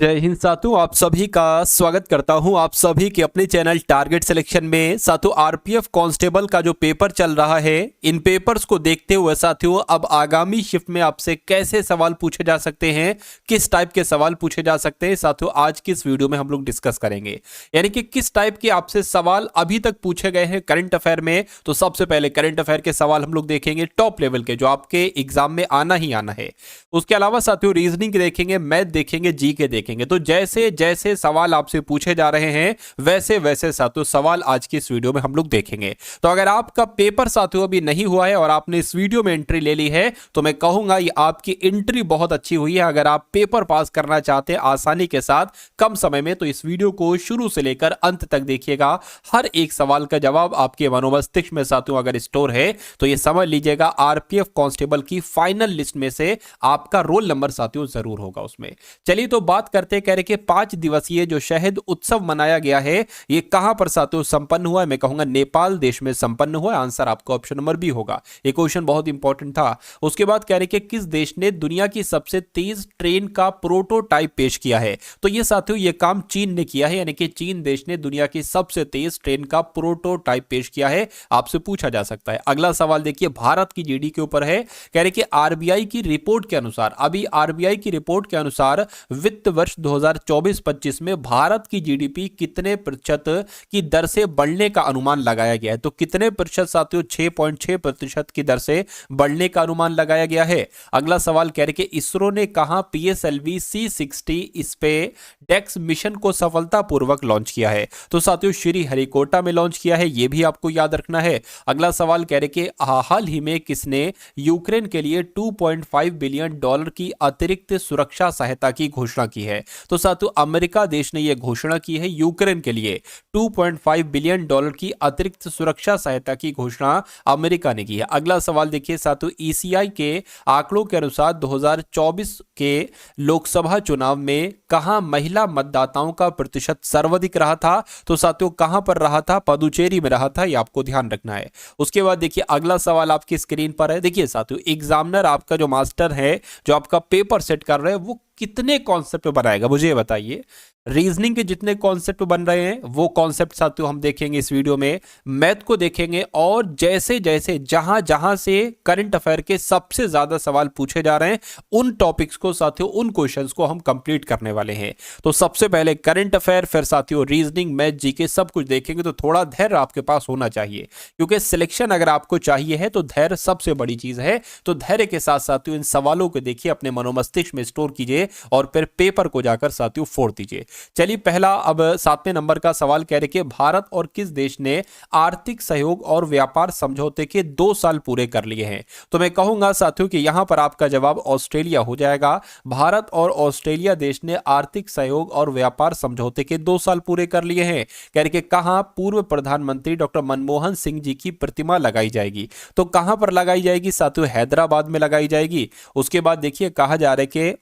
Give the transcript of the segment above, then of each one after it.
जय हिंद साथियों, आप सभी का स्वागत करता हूं आप सभी के अपने चैनल टारगेट सिलेक्शन में। साथियों, आरपीएफ कांस्टेबल का जो पेपर चल रहा है, इन पेपर्स को देखते हुए साथियों अब आगामी शिफ्ट में आपसे कैसे सवाल पूछे जा सकते हैं, किस टाइप के सवाल पूछे जा सकते हैं, साथियों आज की इस वीडियो में हम लोग डिस्कस करेंगे। यानी कि किस टाइप के आपसे सवाल अभी तक पूछे गए हैं करंट अफेयर में। तो सबसे पहले करंट अफेयर के सवाल हम लोग देखेंगे टॉप लेवल के, जो आपके एग्जाम में आना ही आना है। उसके अलावा साथियों रीजनिंग देखेंगे, मैथ देखेंगे, जीके देखेंगे। तो जैसे जैसे सवाल आपसे पूछे जा रहे हैं वैसे वैसे साथियों सवाल आज की इस वीडियो में हम लोग देखेंगे। तो अगर आपका पेपर साथियों अभी नहीं हुआ है और आपने इस वीडियो में एंट्री ले ली है तो मैं कहूंगा ये आपकी एंट्री बहुत अच्छी हुई है। अगर आप पेपर पास करना चाहते हैं आसानी के साथ कम समय में, तो इस वीडियो को शुरू से लेकर अंत तक देखिएगा। हर एक सवाल का जवाब आपके मनोमस्तिष्क में साथियों अगर स्टोर है तो ये समझ लीजिएगा आरपीएफ कांस्टेबल की फाइनल लिस्ट में से आपका रोल नंबर साथियों जरूर होगा उसमें। चलिए तो बात करते कह रहे कि 5 दिवसीय जो शहीद उत्सव मनाया गया है ये कहां पर साथियों संपन्न हुआ है। मैं कहूंगा नेपाल देश में संपन्न हुआ। आंसर आपका ऑप्शन नंबर बी होगा। ये क्वेश्चन बहुत इंपॉर्टेंट था। उसके बाद कह रहे कि किस देश ने दुनिया की सबसे तेज ट्रेन का प्रोटोटाइप पेश किया है। तो ये साथियों ये काम चीन ने किया है, यानी कि चीन देश ने दुनिया की सबसे तेज ट्रेन का प्रोटोटाइप पेश किया है। आपसे पूछा जा सकता है। अगला सवाल देखिए भारत की जीडी के ऊपर है। कह रहे कि आरबीआई की रिपोर्ट के अनुसार, अभी आरबीआई की रिपोर्ट के अनुसार वित्त वर्ष 2024-25 में भारत की जीडीपी कितने प्रतिशत की दर से बढ़ने का अनुमान लगाया गया है। तो कितने प्रतिशत साथियों? 6.6% की दर से बढ़ने का अनुमान लगाया गया है। अगला सवाल कह रहे कि इसरो ने कहां पीएसएलवी C60 स्पेसडेक्स मिशन को सफलतापूर्वक लॉन्च किया है। तो साथियों श्रीहरिकोटा में लॉन्च किया है, यह भी आपको याद रखना है। अगला सवाल कह रहे कि हाल ही में किसने यूक्रेन के लिए $2.5 बिलियन की अतिरिक्त सुरक्षा सहायता की घोषणा की है। तो साथियों अमेरिका देश ने यह घोषणा की है यूक्रेन के लिए $2.5 बिलियन की अतिरिक्त सुरक्षा सहायता की घोषणा अमेरिका ने की है। अगला सवाल देखिए साथियों ईसीआई के आंकड़ों के अनुसार 2024 के लोकसभा चुनाव में कहां महिला मतदाताओं का प्रतिशत सर्वाधिक रहा था। तो साथियों कहां पर रहा था? पुडुचेरी में रहा था, यह आपको ध्यान रखना है। उसके बाद देखिए अगला सवाल आपकी स्क्रीन पर है। देखिए साथियों एग्जामिनर आपका जो मास्टर है जो आपका पेपर सेट कर रहे हैं वो कितने कॉन्सेप्ट बनाएगा मुझे ये बताइए। रीजनिंग के जितने कॉन्सेप्ट बन रहे हैं वो कॉन्सेप्ट साथियों हम देखेंगे इस वीडियो में, मैथ को देखेंगे और जैसे जैसे जहां जहां से करंट अफेयर के सबसे ज्यादा सवाल पूछे जा रहे हैं उन टॉपिक्स को साथियों उन क्वेश्चंस को हम कंप्लीट करने वाले हैं। तो सबसे पहले करंट अफेयर, फिर साथियों रीजनिंग, मैथ, जीके सब कुछ देखेंगे। तो थोड़ा धैर्य आपके पास होना चाहिए क्योंकि सिलेक्शन अगर आपको चाहिए है तो धैर्य सबसे बड़ी चीज है। तो धैर्य के साथ साथियों इन सवालों को देखिए, अपने मनोमस्तिष्क में स्टोर कीजिए और फिर पेपर को जाकर साथियों फोड़ दीजिए। चलिए पहला अब 7वें नंबर का सवाल कह रहे कि भारत और किस देश ने आर्थिक सहयोग और व्यापार समझौते के 2 साल पूरे कर लिए हैं। तो मैं कहूंगा साथियों कि यहां पर आपका जवाब ऑस्ट्रेलिया हो जाएगा। भारत और ऑस्ट्रेलिया देश ने आर्थिक सहयोग और व्यापार समझौते के 2 साल पूरे कर लिए हैं। कह रहे कि कहां पूर्व प्रधानमंत्री डॉक्टर मनमोहन सिंह जी की प्रतिमा लगाई जाएगी। तो कहां पर लगाई जाएगी साथियों? हैदराबाद में लगाई जाएगी। उसके बाद देखिए कहा जा रहा है कि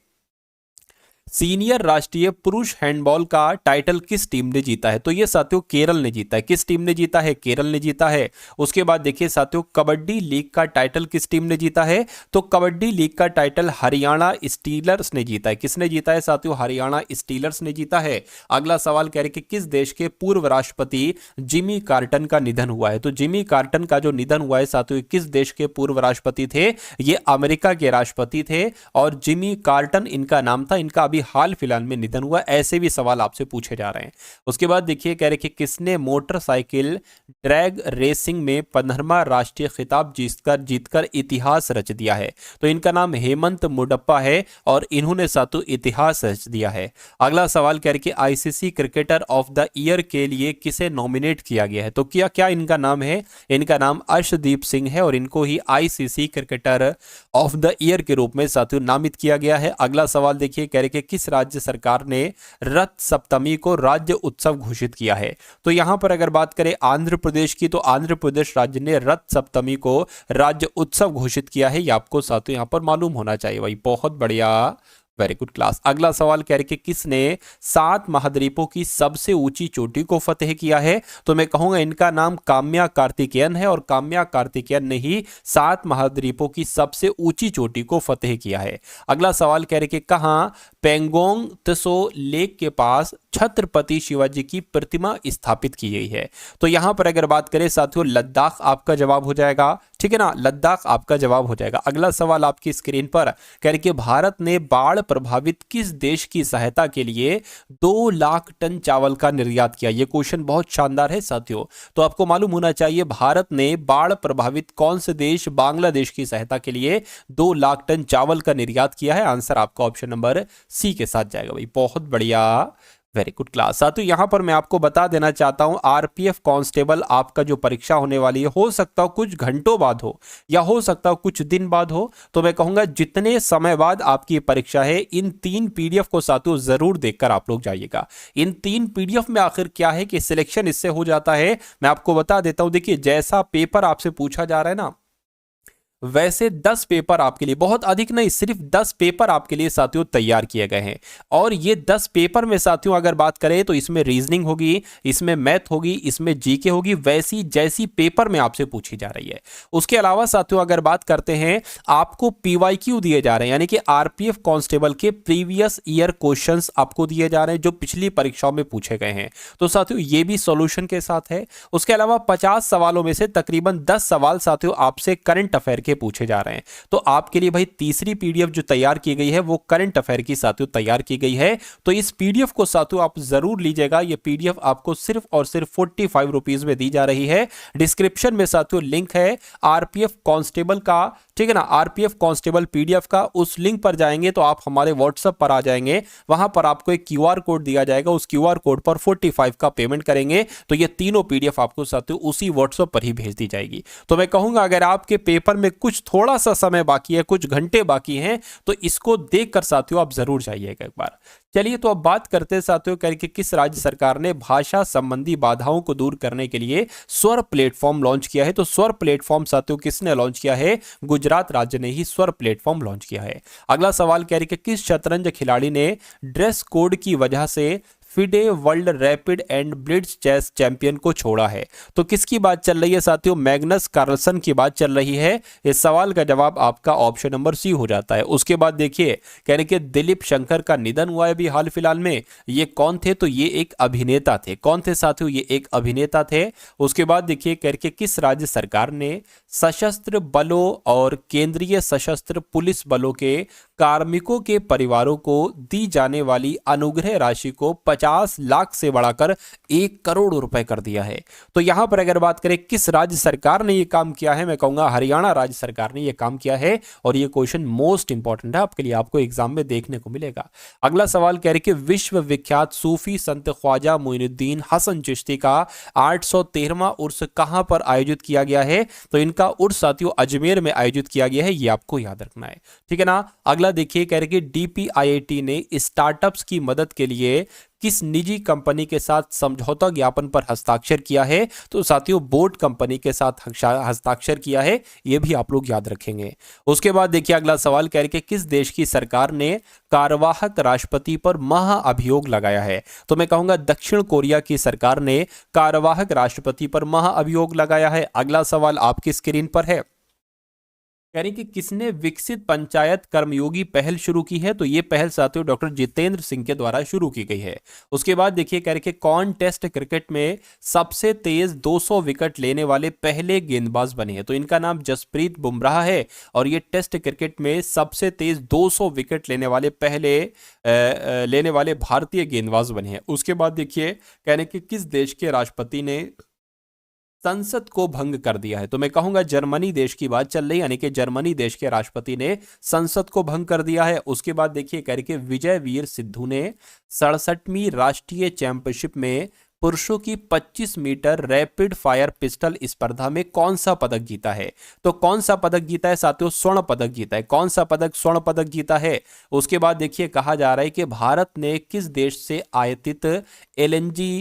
सीनियर राष्ट्रीय पुरुष हैंडबॉल का टाइटल किस टीम ने जीता है। तो ये साथियों केरल ने जीता है। किस टीम ने जीता है? केरल ने जीता है। उसके बाद देखिए साथियों कबड्डी लीग का टाइटल किस टीम ने जीता है। तो कबड्डी लीग का टाइटल हरियाणा स्टीलर्स ने जीता है। किसने जीता है साथियों? हरियाणा स्टीलर्स ने जीता है। अगला सवाल कह रहे कि किस देश के पूर्व राष्ट्रपति जिमी कार्टर का निधन हुआ है। तो जिमी कार्टर का जो निधन हुआ है साथियों किस देश के पूर्व राष्ट्रपति थे? ये अमेरिका के राष्ट्रपति थे और जिमी कार्टर इनका नाम था। इनका अभी हाल फिलहाल में निधन हुआ। ऐसे भी सवाल आपसे पूछे जा रहे हैं। उसके बाद देखिए कह रहे कि किसने मोटरसाइकिल ड्रैग रेसिंग में 15वां राष्ट्रीय खिताब जीतकर इतिहास रच दिया है। तो इनका नाम हेमंत मुडप्पा है और इन्होंने साथियों इतिहास रच दिया है। अगला सवाल कह रहे कि ICC cricketer of the year के लिए किसे नॉमिनेट किया गया है। तो क्या क्या इनका नाम है? इनका नाम अर्शदीप सिंह है और इनको ही ICC cricketer of the year के रूप में साथियों नामित किया गया है। अगला सवाल देखिए कह रहे कि किस राज्य सरकार ने रथ सप्तमी को राज्य उत्सव घोषित किया है। तो यहां पर अगर बात करें आंध्र प्रदेश की, तो आंध्र प्रदेश राज्य ने रथ सप्तमी को राज्य उत्सव घोषित किया है। यह आपको साथियों यहां पर मालूम होना चाहिए भाई। बहुत बढ़िया, वेरी गुड क्लास। अगला सवाल कह रहे कि किसने 7 महाद्वीपों की सबसे ऊंची चोटी को फतेह किया है? तो मैं कहूंगा इनका नाम काम्या कार्तिकेयन है और काम्या कार्तिकेयन ने ही 7 महाद्वीपों की सबसे ऊंची चोटी को फतेह किया है। अगला सवाल कह रहे कि कहां पेंगोंग त्सो लेक के पास छत्रपति शिवाजी की प्रतिमा स्थापित की गई है? तो यहां पर अगर बात करें साथियों, लद्दाख आपका जवाब हो जाएगा, ठीक है ना, लद्दाख आपका जवाब हो जाएगा। अगला सवाल आपकी स्क्रीन पर कह रहे कि भारत ने बाढ़ प्रभावित किस देश की सहायता के लिए 2 लाख टन चावल का निर्यात किया? यह क्वेश्चन बहुत शानदार है साथियों। तो आपको मालूम होना चाहिए भारत ने बाढ़ प्रभावित कौन से देश बांग्लादेश की सहायता के लिए 2 लाख टन चावल का निर्यात किया है? आंसर आपका ऑप्शन नंबर सी के साथ जाएगा भाई। बहुत बढ़िया, वेरी गुड क्लास। साथियों यहां पर मैं आपको बता देना चाहता हूं आरपीएफ कांस्टेबल आपका जो परीक्षा होने वाली है, हो सकता हो कुछ घंटों बाद हो या हो सकता हो कुछ दिन बाद हो। तो मैं कहूंगा जितने समय बाद आपकी परीक्षा है, इन 3 पीडीएफ को साथियों जरूर देखकर आप लोग जाइएगा। इन 3 पीडीएफ में आखिर क्या है कि सिलेक्शन इससे हो जाता है, मैं आपको बता देता हूं। देखिए जैसा पेपर आपसे पूछा जा रहा है ना, वैसे 10 पेपर आपके लिए, बहुत अधिक नहीं, सिर्फ 10 पेपर आपके लिए साथियों तैयार किए गए हैं। और ये 10 पेपर में साथियों अगर बात करें तो इसमें रीजनिंग होगी, इसमें मैथ होगी, इसमें जीके होगी, वैसी जैसी पेपर में आपसे पूछी जा रही है। उसके अलावा साथियों अगर बात करते हैं, आपको पीवाईक्यू दिए जा रहे हैं, यानी कि आरपीएफ कांस्टेबल के प्रीवियस ईयर क्वेश्चंस आपको दिए जा रहे हैं जो पिछली परीक्षाओं में पूछे गए हैं। तो साथियों ये भी सॉल्यूशन के साथ है। उसके अलावा 50 सवालों में से तकरीबन 10 सवाल साथियों आपसे करंट अफेयर पूछे जा रहे हैं। तो आपके लिए भाई तीसरी पीडीएफ जो तैयार की गई है वो करंट अफेयर की साथियों तैयार की गई है। तो इस पीडीएफ को साथियों आप जरूर लीजिएगा। ये पीडीएफ आपको सिर्फ और सिर्फ 45 रुपीज में दी जा रही है। डिस्क्रिप्शन में साथियों लिंक है आरपीएफ कांस्टेबल का, ठीक है ना, आरपीएफ कांस्टेबल पीडीएफ का। उस लिंक पर जाएंगे तो आप हमारे व्हाट्सएप पर आ जाएंगे, वहां पर आपको एक क्यूआर कोड दिया जाएगा, उस क्यूआर कोड पर 45 का पेमेंट करेंगे तो ये तीनों पीडीएफ आपको साथियों उसी व्हाट्सएप पर ही भेज दी जाएगी। तो मैं कहूंगा अगर आपके पेपर में कुछ थोड़ा सा समय बाकी है, कुछ घंटे बाकी हैं, तो इसको देखकर साथियों आप जरूर जाइएगा एक बार। चलिए तो अब बात करते हैं साथियों करके किस राज्य सरकार ने भाषा संबंधी बाधाओं को दूर करने के लिए स्वर प्लेटफॉर्म लॉन्च किया है? तो स्वर प्लेटफॉर्म साथियों किसने लॉन्च किया है? गुजरात राज्य ने ही स्वर प्लेटफॉर्म लॉन्च किया है। अगला सवाल कह रही है कि किस शतरंज खिलाड़ी ने ड्रेस कोड की वजह से FIDE world rapid and blitz chess champion को छोड़ा है? तो किसकी बात चल रही है साथियों? मैग्नस कार्लसन की बात चल रही है। इस सवाल का जवाब आपका ऑप्शन नंबर सी हो जाता है। उसके बाद देखिए कह रहे कि दिलीप शंकर का निधन हुआ है अभी हाल फिलहाल में। ये कौन थे? तो ये एक अभिनेता थे। कौन थे साथियों? ये एक अभिनेता थे। उसके बाद देखिए कह रहे कि किस राज्य सरकार ने सशस्त्र बलों और केंद्रीय सशस्त्र पुलिस बलों के कार्मिकों के परिवारों को दी जाने वाली अनुग्रह राशि को 50 लाख से बढ़ाकर 1 करोड़ रुपए कर दिया है? तो यहां पर अगर बात करें किस राज्य सरकार ने यह काम किया है, मैं कहूंगा हरियाणा राज्य सरकार ने यह काम किया है। और यह क्वेश्चन मोस्ट इंपॉर्टेंट है आपके लिए, आपको एग्जाम में देखने को मिलेगा। अगला सवाल कह रहे कि विश्व विख्यात सूफी संत ख्वाजा मोइनुद्दीन हसन चिश्ती का 813वां उर्स कहां पर आयोजित किया गया है? तो इनका उर्स साथियों अजमेर में आयोजित किया गया है, यह आपको याद रखना है, ठीक है ना। अगला देखिए कह रहे कि डीपीआईआईटी ने स्टार्टअप्स की मदद के लिए किस निजी कंपनी के साथ समझौता ज्ञापन पर हस्ताक्षर किया है? तो साथियों बोट कंपनी के साथ हस्ताक्षर किया है, यह भी आप लोग याद रखेंगे। उसके बाद देखिए अगला सवाल कह रहे कि किस देश की सरकार ने कार्यवाहक राष्ट्रपति पर महाअभियोग लगाया है? तो मैं कहूंगा दक्षिण कोरिया की सरकार ने कार्यवाहक राष्ट्रपति पर महाअभियोग लगाया है। अगला सवाल आपकी स्क्रीन पर है, कह रही कि किसने विकसित पंचायत कर्मयोगी पहल शुरू की है? तो ये पहल साथियों डॉक्टर जितेंद्र सिंह के द्वारा शुरू की गई है। उसके बाद देखिए कह रहे कि कौन टेस्ट क्रिकेट में सबसे तेज 200 विकेट लेने वाले पहले गेंदबाज बने हैं? तो इनका नाम जसप्रीत बुमराह है और ये टेस्ट क्रिकेट में सबसे तेज 200 विकेट लेने वाले भारतीय गेंदबाज बने हैं। उसके बाद देखिए कह रहे कि किस देश के राष्ट्रपति ने संसद को भंग कर दिया है? तो मैं कहूंगा जर्मनी देश की बात चल रही है, यानी कि जर्मनी देश के राष्ट्रपति ने संसद को भंग कर दिया है। उसके बाद देखिए कह रहे कि विजय वीर सिद्धू ने 67वीं राष्ट्रीय चैंपियनशिप में पुरुषों की 25 मीटर रैपिड फायर पिस्टल स्पर्धा में कौन सा पदक जीता है? तो कौन सा पदक जीता है साथियों? स्वर्ण पदक जीता है। कौन सा पदक? स्वर्ण पदक जीता है। उसके बाद देखिए कहा जा रहा है कि भारत ने किस देश से आयातित एलएनजी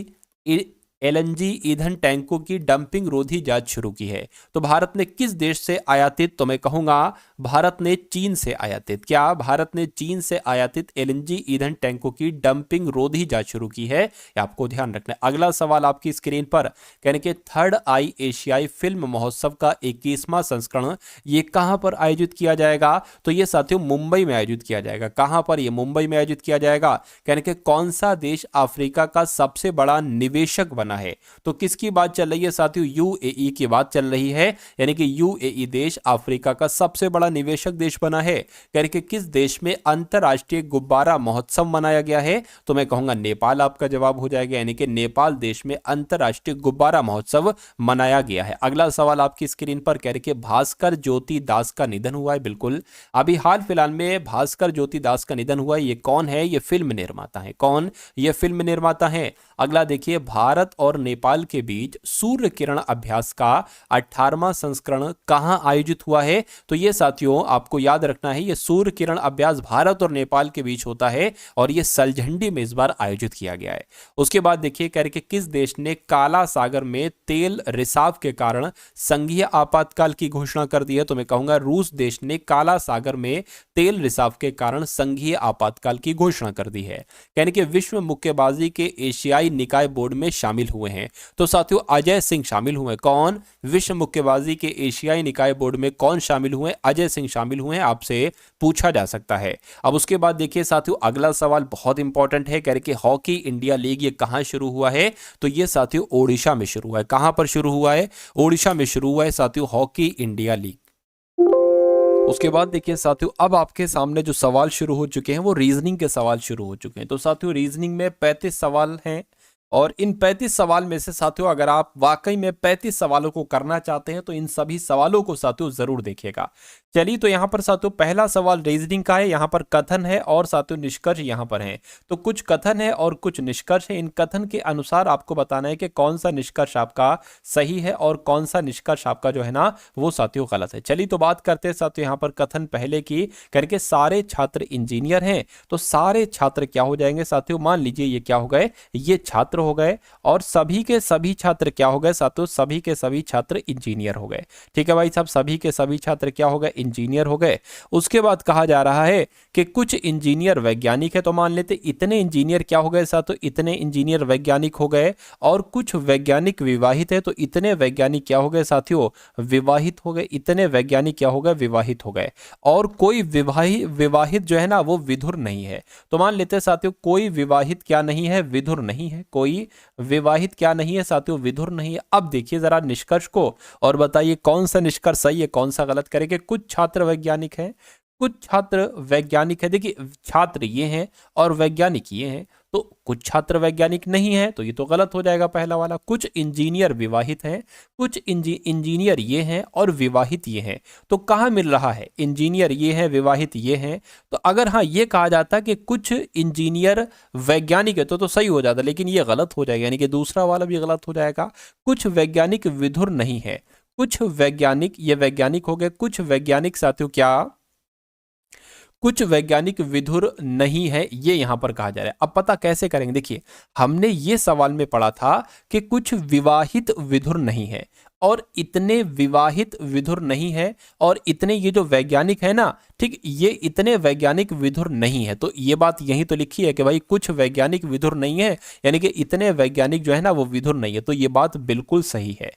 एलएनजी ईंधन टैंकों की डंपिंग रोधी जांच शुरू की है। तो भारत ने किस देश से आयातित, तो मैं कहूंगा भारत ने चीन से आयातित, क्या भारत ने चीन से आयातित एलएनजी ईंधन टैंकों की डंपिंग रोधी जांच शुरू की है, ये आपको ध्यान रखना है। अगला सवाल आपकी स्क्रीन पर, कहने के थर्ड आई एशियाई फिल्म महोत्सव का 21वां संस्करण ये कहां पर आयोजित किया जाएगा, तो ये साथियों मुंबई में आयोजित किया जाएगा। कहां पर, ये मुंबई में आयोजित किया जाएगा। कहने के कौन सा देश अफ्रीका का सबसे बड़ा निवेशक बना है, तो किसकी बात चल रही है साथियों, यूएई की बात चल रही है, यानी कि यूएई देश अफ्रीका का सबसे बड़ा निवेशक देश बना है। कहने के किस देश में अंतरराष्ट्रीय गुब्बारा महोत्सव मनाया गया है, तो मैं कहूंगा नेपाल आपका जवाब हो जाएगा, यानी कि नेपाल देश में अंतरराष्ट्रीय गुब्बारा महोत्सव मनाया गया है। अगला सवाल आपकी स्क्रीन पर, कह रहे कि भास्कर ज्योति दास का निधन हुआ है। बिल्कुल, अभी हाल फिलहाल में भास्कर ज्योति दास का निधन हुआ है। ये कौन है, ये फिल्म निर्माता है। कौन, ये फिल्म निर्माता है। अगला देखिए, भारत और नेपाल के बीच सूर्य किरण अभ्यास का 18वां संस्करण कहां आयोजित हुआ है, तो ये साथियों आपको याद रखना है, ये सूर्य किरण अभ्यास भारत और नेपाल के बीच होता है और ये सलझंडी में इस बार आयोजित किया गया है। उसके बाद देखिए, कह रहे कि किस देश ने काला सागर में तेल रिसाव के कारण संघीय आपातकाल की घोषणा कर दी है, तो मैं कहूंगा रूस देश ने काला सागर में तेल रिसाव के कारण संघीय आपातकाल की घोषणा कर दी है। कहने के विश्व मुक्केबाजी के एशियाई निकाय बोर्ड में शामिल हुए हैं, तो साथियों अजय सिंह शामिल हुए। कौन, विश्व मुक्केबाजी के एशियाई निकाय बोर्ड में कौन शामिल हुए, अजय सिंह शामिल हुए, आपसे पूछा जा सकता है। अब उसके बाद देखिए साथियों, अगला सवाल बहुत इंपॉर्टेंट है, कह रहे कि हॉकी इंडिया लीग ये कहां शुरू हुआ है, तो ये साथियों ओडिशा में शुरू हुआ है। कहां पर शुरू हुआ है, ओडिशा में शुरू हुआ है साथियों हॉकी इंडिया लीग। उसके बाद देखिए साथियों, अब आपके सामने जो सवाल शुरू हो चुके हैं वो रीजनिंग के सवाल शुरू हो चुके हैं। तो साथियों रीजनिंग में 35 सवाल हैं और इन 35 सवाल में से साथियों अगर आप वाकई में 35 सवालों को करना चाहते हैं तो इन सभी सवालों को साथियों जरूर देखिएगा। चलिए, तो यहाँ पर साथियों पहला सवाल रीजनिंग का है, यहाँ पर कथन है और साथियों निष्कर्ष यहाँ पर है। तो कुछ कथन है और कुछ निष्कर्ष है। इन कथन के अनुसार आपको बताना है कि कौन सा निष्कर्ष आपका सही है और कौन सा निष्कर्ष आपका जो है ना वो साथियों गलत है। चलिए, तो बात करते हैं साथियों यहाँ पर कथन पहले की, करके सारे छात्र इंजीनियर हैं। तो सारे छात्र क्या हो जाएंगे साथियों, मान लीजिए ये क्या हो गए, ये छात्र हो गए और सभी के सभी छात्र क्या हो गए साथियों, सभी के सभी छात्र इंजीनियर हो गए। ठीक है भाई साहब, सभी के सभी छात्र क्या हो गए, इंजीनियर हो गए। उसके बाद कहा जा रहा है कि कुछ इंजीनियर वैज्ञानिक है, तो मान लेते इतने इंजीनियर क्या हो गए साथियों, इतने इंजीनियर वैज्ञानिक हो गए। और कुछ वैज्ञानिक विवाहित है, तो इतने वैज्ञानिक क्या हो गए साथियों, विवाहित हो गए। इतने वैज्ञानिक क्या हो गए, विवाहित हो गए। और कोई विवाहित जो है ना वो विधुर नहीं है। तो मान लेते साथियों कोई विवाहित क्या नहीं है, विधुर नहीं है। कोई विवाहित क्या नहीं है साथियों, विधुर नहीं है। अब देखिए जरा निष्कर्ष को और बताइए कौन सा निष्कर्ष सही है कौन सा गलत। करेंगे कुछ छात्र वैज्ञानिक हैं, कुछ छात्र वैज्ञानिक है। देखिए छात्र ये हैं और वैज्ञानिक ये हैं, तो कुछ छात्र वैज्ञानिक नहीं है तो ये तो गलत हो जाएगा पहला वाला। कुछ इंजीनियर विवाहित हैं, कुछ इंजीनियर ये हैं और विवाहित ये हैं। तो कहाँ मिल रहा है, इंजीनियर ये हैं विवाहित ये हैं। तो अगर हाँ ये कहा जाता कि कुछ इंजीनियर वैज्ञानिक है तो सही हो जाता, लेकिन ये गलत हो जाएगा, यानी कि दूसरा वाला भी गलत हो जाएगा। कुछ वैज्ञानिक विधुर नहीं है, कुछ वैज्ञानिक, ये वैज्ञानिक हो गए, कुछ वैज्ञानिक साथियों क्या, कुछ वैज्ञानिक विधुर नहीं है, ये यहां पर कहा जा रहा है। अब पता कैसे करेंगे, देखिए हमने ये सवाल में पढ़ा था कि कुछ विवाहित विधुर नहीं है और इतने विवाहित विधुर नहीं है और इतने ये जो वैज्ञानिक है ना, ठीक, ये इतने वैज्ञानिक विधुर नहीं है। तो ये बात यही तो लिखी है कि भाई कुछ वैज्ञानिक विधुर नहीं है, यानी कि इतने वैज्ञानिक जो है ना वो विधुर नहीं है। तो ये बात बिल्कुल सही है।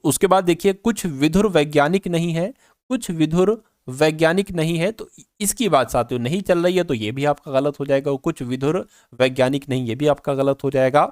उसके बाद देखिए कुछ विधुर वैज्ञानिक नहीं है, कुछ विधुर वैज्ञानिक नहीं है, तो इसकी बात साथियों नहीं चल रही है, तो ये भी आपका गलत हो जाएगा। कुछ विधुर वैज्ञानिक नहीं, ये भी आपका गलत हो जाएगा।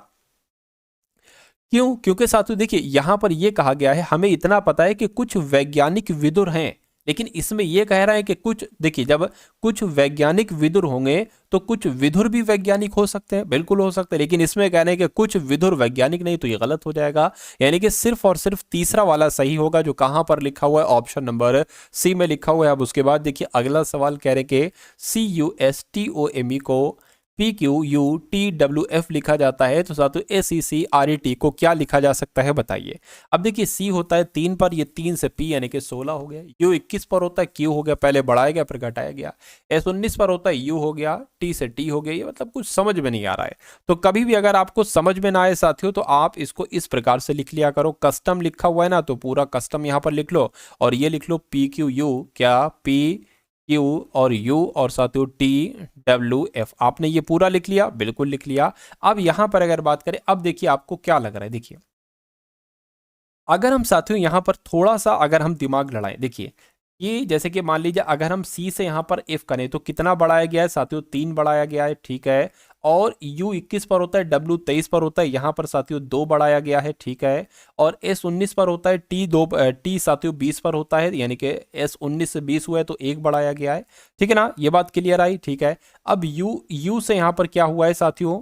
क्यों, क्योंकि साथियों देखिए यहां पर यह कहा गया है, हमें इतना पता है कि कुछ वैज्ञानिक विधुर हैं, लेकिन इसमें यह कह रहा है कि कुछ, देखिए जब कुछ वैज्ञानिक विधुर होंगे तो कुछ विधुर भी वैज्ञानिक हो सकते हैं, बिल्कुल हो सकते हैं, लेकिन इसमें कहना है कि कुछ विधुर वैज्ञानिक नहीं, तो ये गलत हो जाएगा। यानी कि सिर्फ और सिर्फ तीसरा वाला सही होगा जो कहां पर लिखा हुआ है, ऑप्शन नंबर सी में लिखा हुआ है। अब उसके बाद देखिए अगला सवाल कह रहे कि CUSTOME को PQUTWF लिखा जाता है तो साथियों SECRET को क्या लिखा जा सकता है बताइए। अब देखिए C होता है 3 पर, ये 3 से P यानी कि 16 हो गया। U 21 पर होता है, Q हो गया, पहले बढ़ाया गया फिर घटाया गया। S 19 पर होता है, U हो गया, T से T हो गया। ये मतलब कुछ समझ में नहीं आ रहा है, तो कभी भी अगर आपको समझ में ना आए साथियों तो आप इसको इस प्रकार से लिख लिया करो। कस्टम लिखा हुआ है ना, तो पूरा कस्टम यहाँ पर लिख लो और ये लिख लो PQU, क्या PQ और U और साथियों TWF। आपने ये पूरा लिख लिया, बिल्कुल लिख लिया। अब यहां पर अगर बात करें, अब देखिए आपको क्या लग रहा है। देखिए अगर हम साथियों यहां पर थोड़ा सा अगर हम दिमाग लड़ाएं, देखिए ये जैसे कि मान लीजिए अगर हम C से यहां पर F करें तो कितना बढ़ाया गया है साथियों, 3 बढ़ाया गया है, ठीक है। और U 21 पर होता है, W 23 पर होता है, यहां पर साथियों 2 बढ़ाया गया है, ठीक है। और S 19 पर होता है, T साथियों 20 पर होता है, यानी कि S 19 से 20 हुआ है तो 1 बढ़ाया गया है, ठीक है ना। ये बात क्लियर आई, ठीक है। अब U से यहां पर क्या हुआ है साथियों,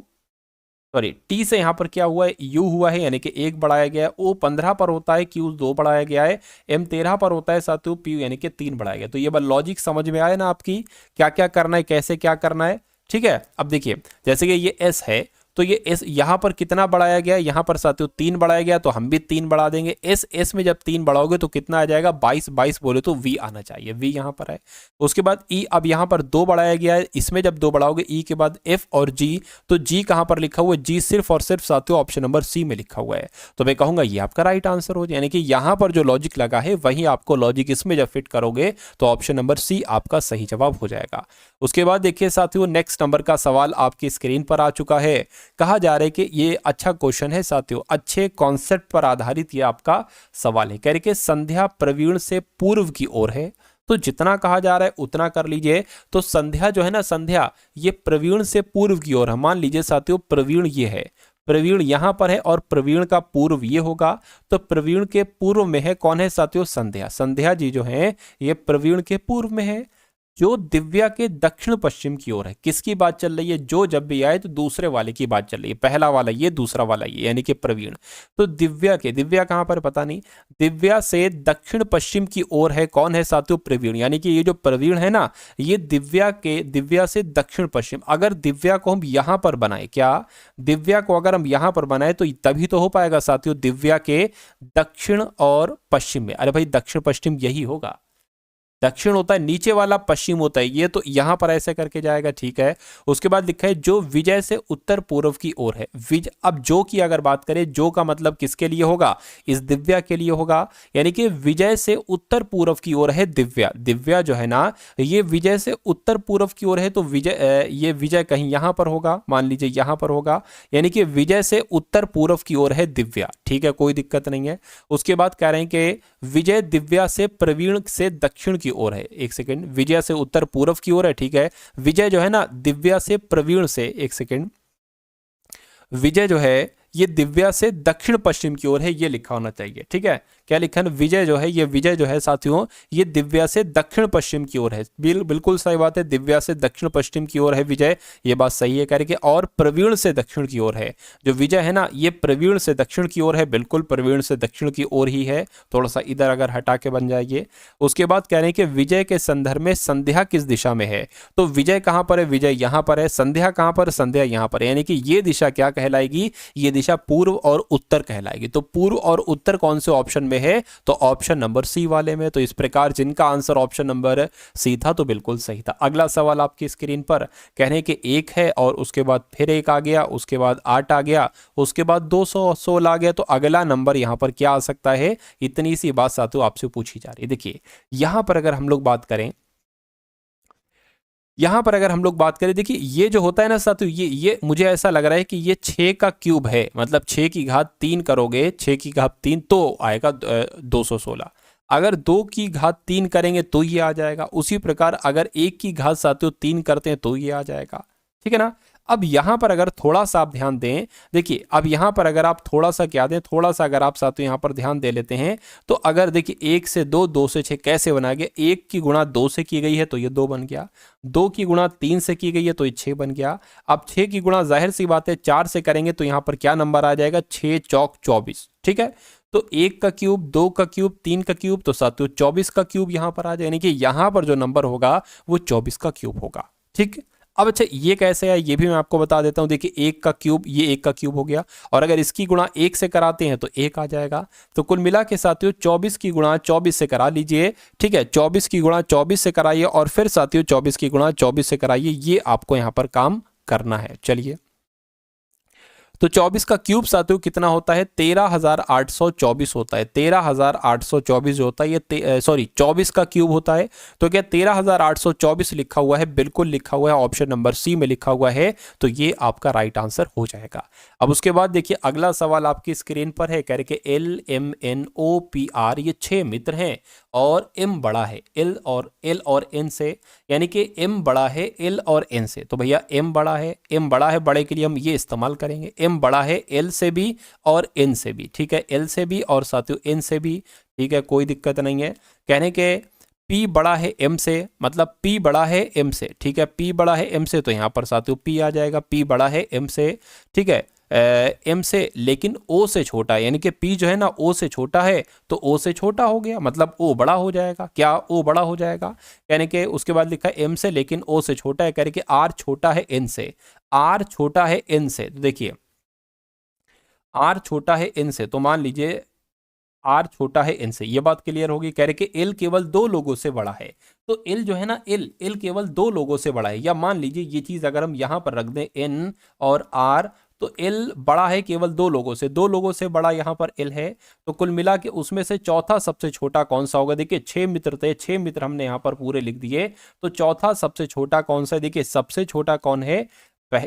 सॉरी T से यहाँ पर क्या हुआ है, U हुआ है, यानी कि 1 बढ़ाया गया है। O 15 पर होता है, Q 2 बढ़ाया गया है। M 13 पर होता है साथियों, P यानी कि 3 बढ़ाया गया। तो ये बात लॉजिक समझ में आया ना आपकी, क्या क्या करना है, कैसे क्या करना है, ठीक है। अब देखिए जैसे कि ये S है तो ये S यहाँ पर कितना बढ़ाया गया है, यहाँ पर साथियों 3 बढ़ाया गया, तो हम भी 3 बढ़ा देंगे। S में जब 3 बढ़ाओगे तो कितना आ जाएगा, 22 बोले तो V आना चाहिए, V यहाँ पर है। उसके बाद E, अब यहाँ पर 2 बढ़ाया गया है, इसमें जब 2 बढ़ाओगे E के बाद F और G, तो G कहाँ पर लिखा हुआ है, G सिर्फ और सिर्फ साथियों ऑप्शन नंबर C में लिखा हुआ है। तो मैं कहूंगा ये आपका राइट आंसर हो जाए, यानी कि यहाँ पर जो लॉजिक लगा है वही आपको लॉजिक इसमें जब फिट करोगे तो ऑप्शन नंबर C आपका सही जवाब हो जाएगा। उसके बाद देखिए साथियों नेक्स्ट नंबर का सवाल आपकी स्क्रीन पर आ चुका है। कहा जा रहा है कि ये अच्छा क्वेश्चन है साथियों, अच्छे कॉन्सेप्ट पर आधारित ये आपका सवाल है। कह रहे कि संध्या प्रवीण से पूर्व की ओर है, तो जितना कहा जा रहा है उतना कर लीजिए। तो संध्या जो है ना, संध्या ये प्रवीण से पूर्व की ओर है। मान लीजिए साथियों प्रवीण ये है, प्रवीण यहां पर है और प्रवीण का पूर्व ये होगा, तो प्रवीण के पूर्व में है कौन है साथियों, संध्या। संध्या जी जो है ये प्रवीण के पूर्व में है, जो दिव्या के दक्षिण पश्चिम की ओर है। किसकी बात चल रही है, जो जब भी आए तो दूसरे वाले की बात चल रही है, पहला वाला ये दूसरा वाला ये, यानी कि प्रवीण। तो दिव्या कहां पर पता नहीं, दिव्या से दक्षिण पश्चिम की ओर है कौन है साथियों, प्रवीण। यानी कि ये जो प्रवीण है ना, ये दिव्या से दक्षिण पश्चिम। अगर दिव्या को हम यहां पर बनाए, क्या दिव्या को अगर हम यहां पर बनाए तो तभी तो हो पाएगा साथियों, दिव्या के दक्षिण और पश्चिम में। अरे भाई दक्षिण पश्चिम यही होगा, दक्षिण होता है नीचे वाला, पश्चिम होता है ये, तो यहां पर ऐसे करके जाएगा, ठीक है। उसके बाद लिखा है जो विजय से उत्तर पूर्व की ओर है। अब जो की अगर बात करें, जो का मतलब किसके लिए होगा, इस दिव्या के लिए होगा। यानी कि विजय से उत्तर पूर्व की ओर है दिव्या। दिव्या जो है ना ये विजय से उत्तर पूर्व की ओर है, तो ये विजय कहीं यहां पर होगा, मान लीजिए यहां पर होगा, यानी कि विजय से उत्तर पूर्व की ओर है दिव्या, ठीक है, कोई दिक्कत नहीं है। उसके बाद कह रहे हैं कि विजय दिव्या से प्रवीण से दक्षिण की ओर है। एक सेकंड, विजय से उत्तर पूर्व की ओर है, ठीक है। विजय जो है ना दिव्या से प्रवीण से, एक सेकंड, विजय जो है ये दिव्या से दक्षिण पश्चिम की ओर है, ये लिखा होना चाहिए, ठीक है। क्या लिखा है, विजय जो है, ये विजय जो है साथियों ये दिव्या से दक्षिण पश्चिम की ओर है। बिल्कुल सही बात है, दिव्या से दक्षिण पश्चिम की ओर है विजय, ये बात सही है। कह रहे कि और प्रवीण से दक्षिण की ओर है, जो विजय है ना ये प्रवीण से दक्षिण की ओर है, बिल्कुल प्रवीण से दक्षिण की ओर ही है। थोड़ा सा इधर अगर हटा के बन जाइए। उसके बाद कह रहे हैं कि विजय के संदर्भ में संध्या किस दिशा में है, तो विजय कहां पर है, विजय यहां पर है। संध्या कहां पर, संध्या यहां पर है, यानी कि ये दिशा क्या कहलाएगी, ये दिशा पूर्व और उत्तर कहलाएगी। तो पूर्व और उत्तर कौन से ऑप्शन में है, तो ऑप्शन नंबर सी वाले में। तो इस प्रकार जिनका आंसर ऑप्शन नंबर सी था तो बिल्कुल सही था। अगला सवाल आपकी स्क्रीन पर कहने के 1 है और उसके बाद फिर 1 आ गया, उसके बाद 8 आ गया, उसके बाद 216 आ गया, तो अगला नंबर यहां पर क्या आ सकता है। इतनी सी बात साथियों आपसे पूछी जा रही है। देखिए यहां पर अगर हम लोग बात करें, यहां पर अगर हम लोग बात करें, देखिए ये जो होता है ना साथियों, ये मुझे ऐसा लग रहा है कि ये 6 का क्यूब है, मतलब 6 की घात 3 करोगे, 6 की घात 3 तो आएगा 216। अगर 2 की घात 3 करेंगे तो ये आ जाएगा। उसी प्रकार अगर 1 की घात साथियों 3 करते हैं तो ये आ जाएगा, ठीक है ना। अब यहां पर अगर थोड़ा सा आप ध्यान दें, देखिए अब यहां पर अगर आप थोड़ा सा क्या दें, थोड़ा सा अगर आप साथियों यहां पर ध्यान दे लेते हैं, तो अगर देखिए 1 से 2, 2 से 6 कैसे बना गया, 1 की गुणा 2 से की गई है तो ये 2 बन गया, 2 की गुणा 3 से की गई है तो ये 6 बन गया। अब 6 की गुणा जाहिर सी बात है 4 से करेंगे तो यहां पर क्या नंबर आ जाएगा, 6 चौक 24, ठीक है। तो 1 का क्यूब, 2 का क्यूब, 3 का क्यूब, तो साथियों 24 का क्यूब यहां पर आ जाए, यानी कि यहां पर जो नंबर होगा वो 24 का क्यूब होगा, ठीक। अब अच्छा ये कैसे है ये भी मैं आपको बता देता हूं। देखिए 1 का क्यूब, ये 1 का क्यूब हो गया, और अगर इसकी गुणा 1 से कराते हैं तो 1 आ जाएगा। तो कुल मिला के साथियों 24 की गुणा 24 से करा लीजिए, ठीक है, 24 की गुणा 24 से कराइए और फिर साथियों 24 की गुणा 24 से कराइए, ये आपको यहां पर काम करना है। चलिए, तो 24 का क्यूब साथियों कितना होता है, 13,824 होता है। 13,824 जो होता है ये सॉरी 24 का क्यूब होता है। तो क्या 13,824 लिखा हुआ है, बिल्कुल लिखा हुआ है, ऑप्शन नंबर सी में लिखा हुआ है, तो ये आपका राइट आंसर हो जाएगा। अब उसके बाद देखिए अगला सवाल आपकी स्क्रीन पर है, कह रहे कि LMNOPR ये 6 मित्र हैं और M बड़ा है L और N से, यानी कि M बड़ा है L और N से। तो भैया M बड़ा है, बड़े के लिए हम ये इस्तेमाल करेंगे। M बड़ा है L से भी और N से भी, ठीक है, L से भी और साथियों N से भी, ठीक है, कोई दिक्कत नहीं है। कहने के P बड़ा है M से, मतलब P बड़ा है M से, ठीक है, P बड़ा है M से, तो यहाँ पर साथियों P आ जाएगा, P बड़ा है M से, ठीक है, M से, लेकिन O से छोटा है, यानी कि P जो है ना O से छोटा है, तो O से छोटा हो गया, मतलब O बड़ा हो जाएगा। क्या O बड़ा हो जाएगा, यानी कि उसके बाद लिखा है M से लेकिन O से छोटा है, कह रहे कि R छोटा है N से, R छोटा है N से। तो देखिए R छोटा है N से, तो मान लीजिए R छोटा है N से, ये बात क्लियर होगी। कह रहे कि L केवल 2 लोगों से बड़ा है, तो L जो है ना L केवल 2 लोगों से बड़ा है। या मान लीजिए ये चीज अगर हम यहां पर रख दें N और R, तो L बड़ा है केवल 2 लोगों से, 2 लोगों से बड़ा यहां पर L है। तो कुल मिला के उसमें से चौथा सबसे छोटा कौन सा होगा, देखिए 6 मित्र थे, 6 मित्र हमने यहां पर पूरे लिख दिए, तो चौथा सबसे छोटा कौन सा है, देखिए सबसे छोटा कौन है,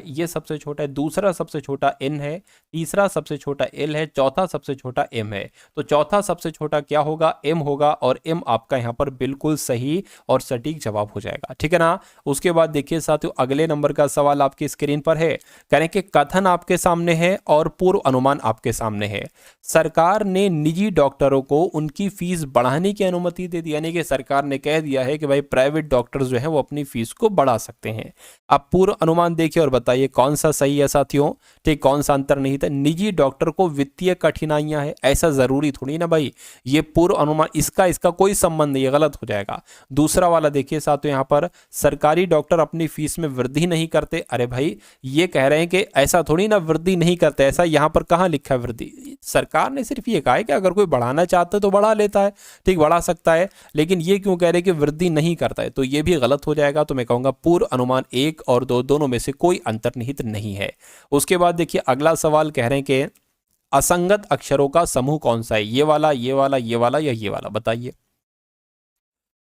ये सबसे छोटा है, दूसरा सबसे छोटा N है, तीसरा सबसे छोटा L है, चौथा सबसे छोटा M है। तो चौथा सबसे छोटा क्या होगा, M होगा, और M आपका यहाँ पर बिल्कुल सही और सटीक जवाब हो जाएगा, ठीक है ना। उसके बाद देखिए साथियों अगले नंबर का सवाल आपकी स्क्रीन पर है, करें कि कथन आपके सामने है और पूर्व अनुमान आपके सामने है। सरकार ने निजी डॉक्टरों को उनकी फीस बढ़ाने की अनुमति दे दी, यानी कि सरकार ने कह दिया है कि भाई प्राइवेट डॉक्टर्स जो है वो अपनी फीस को बढ़ा सकते हैं। अब पूर्व अनुमान देखिए और बताइए कौन सा सही है साथियों, ठीक, कौन सा अंतर नहीं था। निजी डॉक्टर को वित्तीय कठिनाइयां है, ऐसा जरूरी थोड़ी ना भाई, ये पूर्व अनुमान, इसका कोई संबंध नहीं है, गलत हो जाएगा। दूसरा वाला देखिए साथियों यहाँ पर सरकारी डॉक्टर अपनी फीस में वृद्धि नहीं करते, अरे भाई ये कह रहे हैं कि ऐसा थोड़ी ना वृद्धि नहीं करते, ऐसा यहाँ पर कहाँ लिखा है वृद्धि, सरकार ने सिर्फ ये कहा है कि अगर कोई बढ़ाना चाहता है तो बढ़ा लेता है, ठीक, बढ़ा सकता है, लेकिन ये क्यों कह रहे हैं कि वृद्धि नहीं करता है, तो ये भी गलत हो जाएगा। तो मैं कहूंगा पूर्व अनुमान 1 और 2 दोनों में से कोई अंतर्निहित नहीं है। उसके बाद देखिए अगला सवाल कह रहे हैं कि असंगत अक्षरों का समूह कौन सा है, ये वाला, ये वाला, ये वाला या ये वाला, बताइए।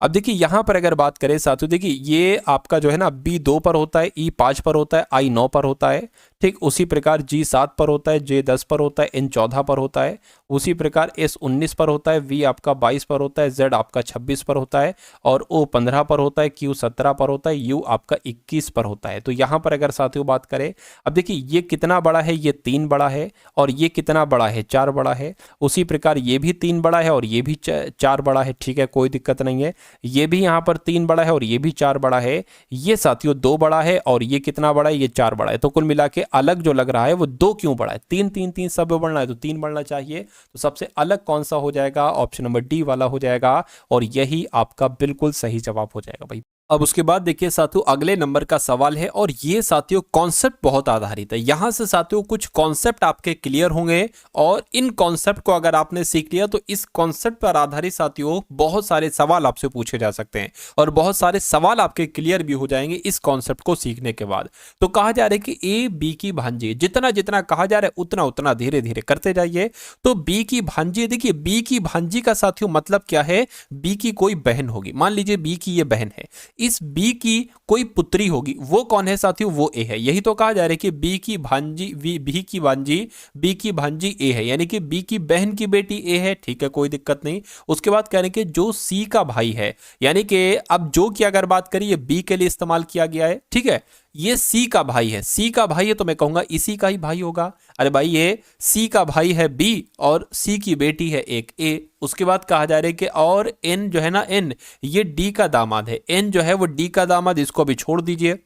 अब देखिए यहां पर अगर बात करें साथियों, देखिए ये आपका जो है ना B2 पर होता है, E5 पर होता है, I9 पर होता है, ठीक, उसी प्रकार G7 पर होता है, J10 पर होता है, N14 पर होता है, उसी प्रकार S19 पर होता है, V आपका 22 पर होता है, Z आपका 26 पर होता है, और O 15 पर होता है, Q 17 पर होता है, U आपका 21 पर होता है। तो यहां पर अगर साथियों बात करें, अब देखिए ये कितना बड़ा है, ये 3 बड़ा है, और ये कितना बड़ा है, 4 बड़ा है, उसी प्रकार ये भी 3 बड़ा है और ये भी 4 बड़ा है, ठीक है, कोई दिक्कत नहीं है। ये भी यहाँ पर 3 बड़ा है और ये भी 4 बड़ा है, ये साथियों 2 बड़ा है और ये कितना बड़ा है, ये 4 बड़ा है। तो कुल मिला के अलग जो लग रहा है वो 2 क्यों बड़ा है, 3 3 3 सब बढ़ना है तो 3 बढ़ना चाहिए। तो सबसे अलग कौन सा हो जाएगा, ऑप्शन नंबर डी वाला हो जाएगा, और यही आपका बिल्कुल सही जवाब हो जाएगा भाई। अब उसके बाद देखिए साथियों अगले नंबर का सवाल है, और ये साथियों कॉन्सेप्ट बहुत आधारित है। यहां से साथियों कुछ कॉन्सेप्ट आपके क्लियर होंगे, और इन कॉन्सेप्ट को अगर आपने सीख लिया तो इस कॉन्सेप्ट पर आधारित साथियों बहुत सारे सवाल आपसे पूछे जा सकते हैं, और बहुत सारे सवाल आपके क्लियर भी हो जाएंगे इस कॉन्सेप्ट को सीखने के बाद। तो कहा जा रहा है कि ए बी की भांजी, जितना जितना कहा जा रहा है उतना उतना धीरे धीरे करते जाइए। तो बी की भांजी, देखिए बी की भांजी का साथियों मतलब क्या है, बी की कोई बहन होगी, मान लीजिए बी की ये बहन है, इस बी की कोई पुत्री होगी, वो कौन है साथियों, वो ए है। यही तो कहा जा रहा है कि बी की भांजी, बी की भांजी ए है, यानी कि बी की बहन की बेटी ए है, ठीक है, कोई दिक्कत नहीं। उसके बाद कह रहे हैं कि जो सी का भाई है, यानी कि अब जो की अगर बात करिए बी के लिए इस्तेमाल किया गया है, ठीक है, ये सी का भाई है, सी का भाई है तो मैं कहूंगा इसी का ही भाई होगा। अरे भाई ये सी का भाई है बी और सी की बेटी है एक ए। उसके बाद कहा जा रहा है कि और एन जो है ना, एन ये डी का दामाद है, एन जो है वो डी का दामाद, इसको अभी छोड़ दीजिए।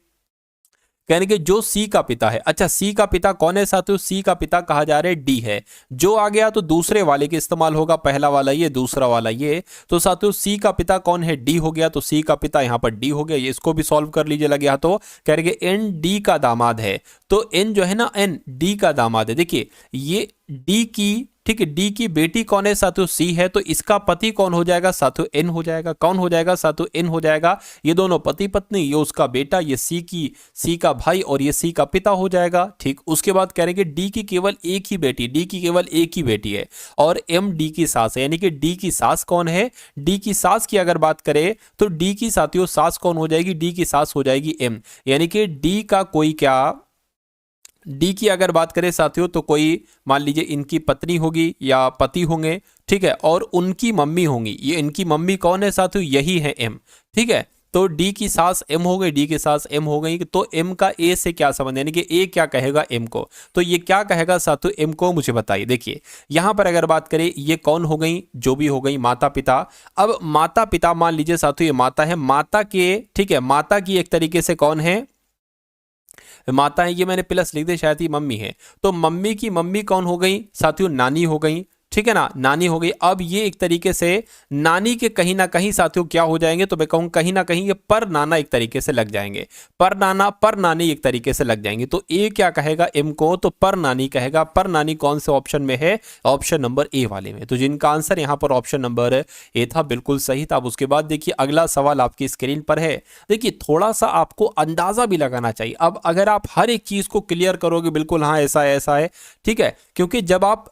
कहने के जो सी का पिता है। अच्छा, सी का पिता कौन है साथियों? सी का पिता कहा जा रहा है डी है। जो आ गया तो दूसरे वाले के इस्तेमाल होगा, पहला वाला ये, दूसरा वाला ये। तो साथियों सी का पिता कौन है? डी हो गया। तो सी का पिता यहां पर डी हो गया, ये इसको भी सॉल्व कर लीजिए लग गया तो। कह रहे कि एन डी का दामाद है। तो एन जो है ना, एन डी का दामाद है। देखिए ये डी की, ठीक है, डी की बेटी कौन है साथियों? सी है। तो इसका पति कौन हो जाएगा साथियों? एन हो जाएगा। कौन हो जाएगा साथियों? एन हो जाएगा। ये दोनों पति पत्नी, ये उसका बेटा, ये सी का भाई और ये सी का पिता हो जाएगा। ठीक, उसके बाद कह रहे हैं कि डी की केवल एक ही बेटी, डी की केवल एक ही बेटी है और एम डी की सास है। यानी कि डी की सास कौन है? डी की सास की अगर बात करें तो डी की साथियों सास कौन हो जाएगी? डी की सास हो जाएगी एम। यानी कि डी का कोई क्या, डी की अगर बात करें साथियों तो कोई मान लीजिए इनकी पत्नी होगी या पति होंगे, ठीक है, और उनकी मम्मी होंगी। ये इनकी मम्मी कौन है साथियों? यही है एम। ठीक है, तो डी की सास एम हो गई, डी की सास एम हो गई। तो एम का ए से क्या संबंध, यानी कि ए क्या कहेगा एम को? तो ये क्या कहेगा साथियों एम को? मुझे बताइए। देखिए यहां पर अगर बात करें, ये कौन हो गई? जो भी हो गई माता पिता। अब माता पिता मान लीजिए साथियों ये माता है, माता के, ठीक है, माता की एक तरीके से कौन है? माता है। ये मैंने प्लस लिख दिया, शायद ही मम्मी है। तो मम्मी की मम्मी कौन हो गई साथियों? नानी हो गई। ठीक है ना, नानी हो गई। अब ये एक तरीके से नानी के कहीं ना कहीं साथियों क्या हो जाएंगे? तो मैं कहूँ कहीं ना कहीं ये पर नाना एक तरीके से लग जाएंगे, पर नाना पर नानी एक तरीके से लग जाएंगे। तो ए क्या कहेगा एम को? तो पर नानी कहेगा। पर नानी कौन से ऑप्शन में है? ऑप्शन नंबर ए वाले में। तो जिनका आंसर यहाँ पर ऑप्शन नंबर ए था, बिल्कुल सही था। अब उसके बाद देखिए अगला सवाल आपकी स्क्रीन पर है। देखिए थोड़ा सा आपको अंदाजा भी लगाना चाहिए। अब अगर आप हर एक चीज को क्लियर करोगे बिल्कुल हाँ ऐसा है ऐसा है, ठीक है, क्योंकि जब आप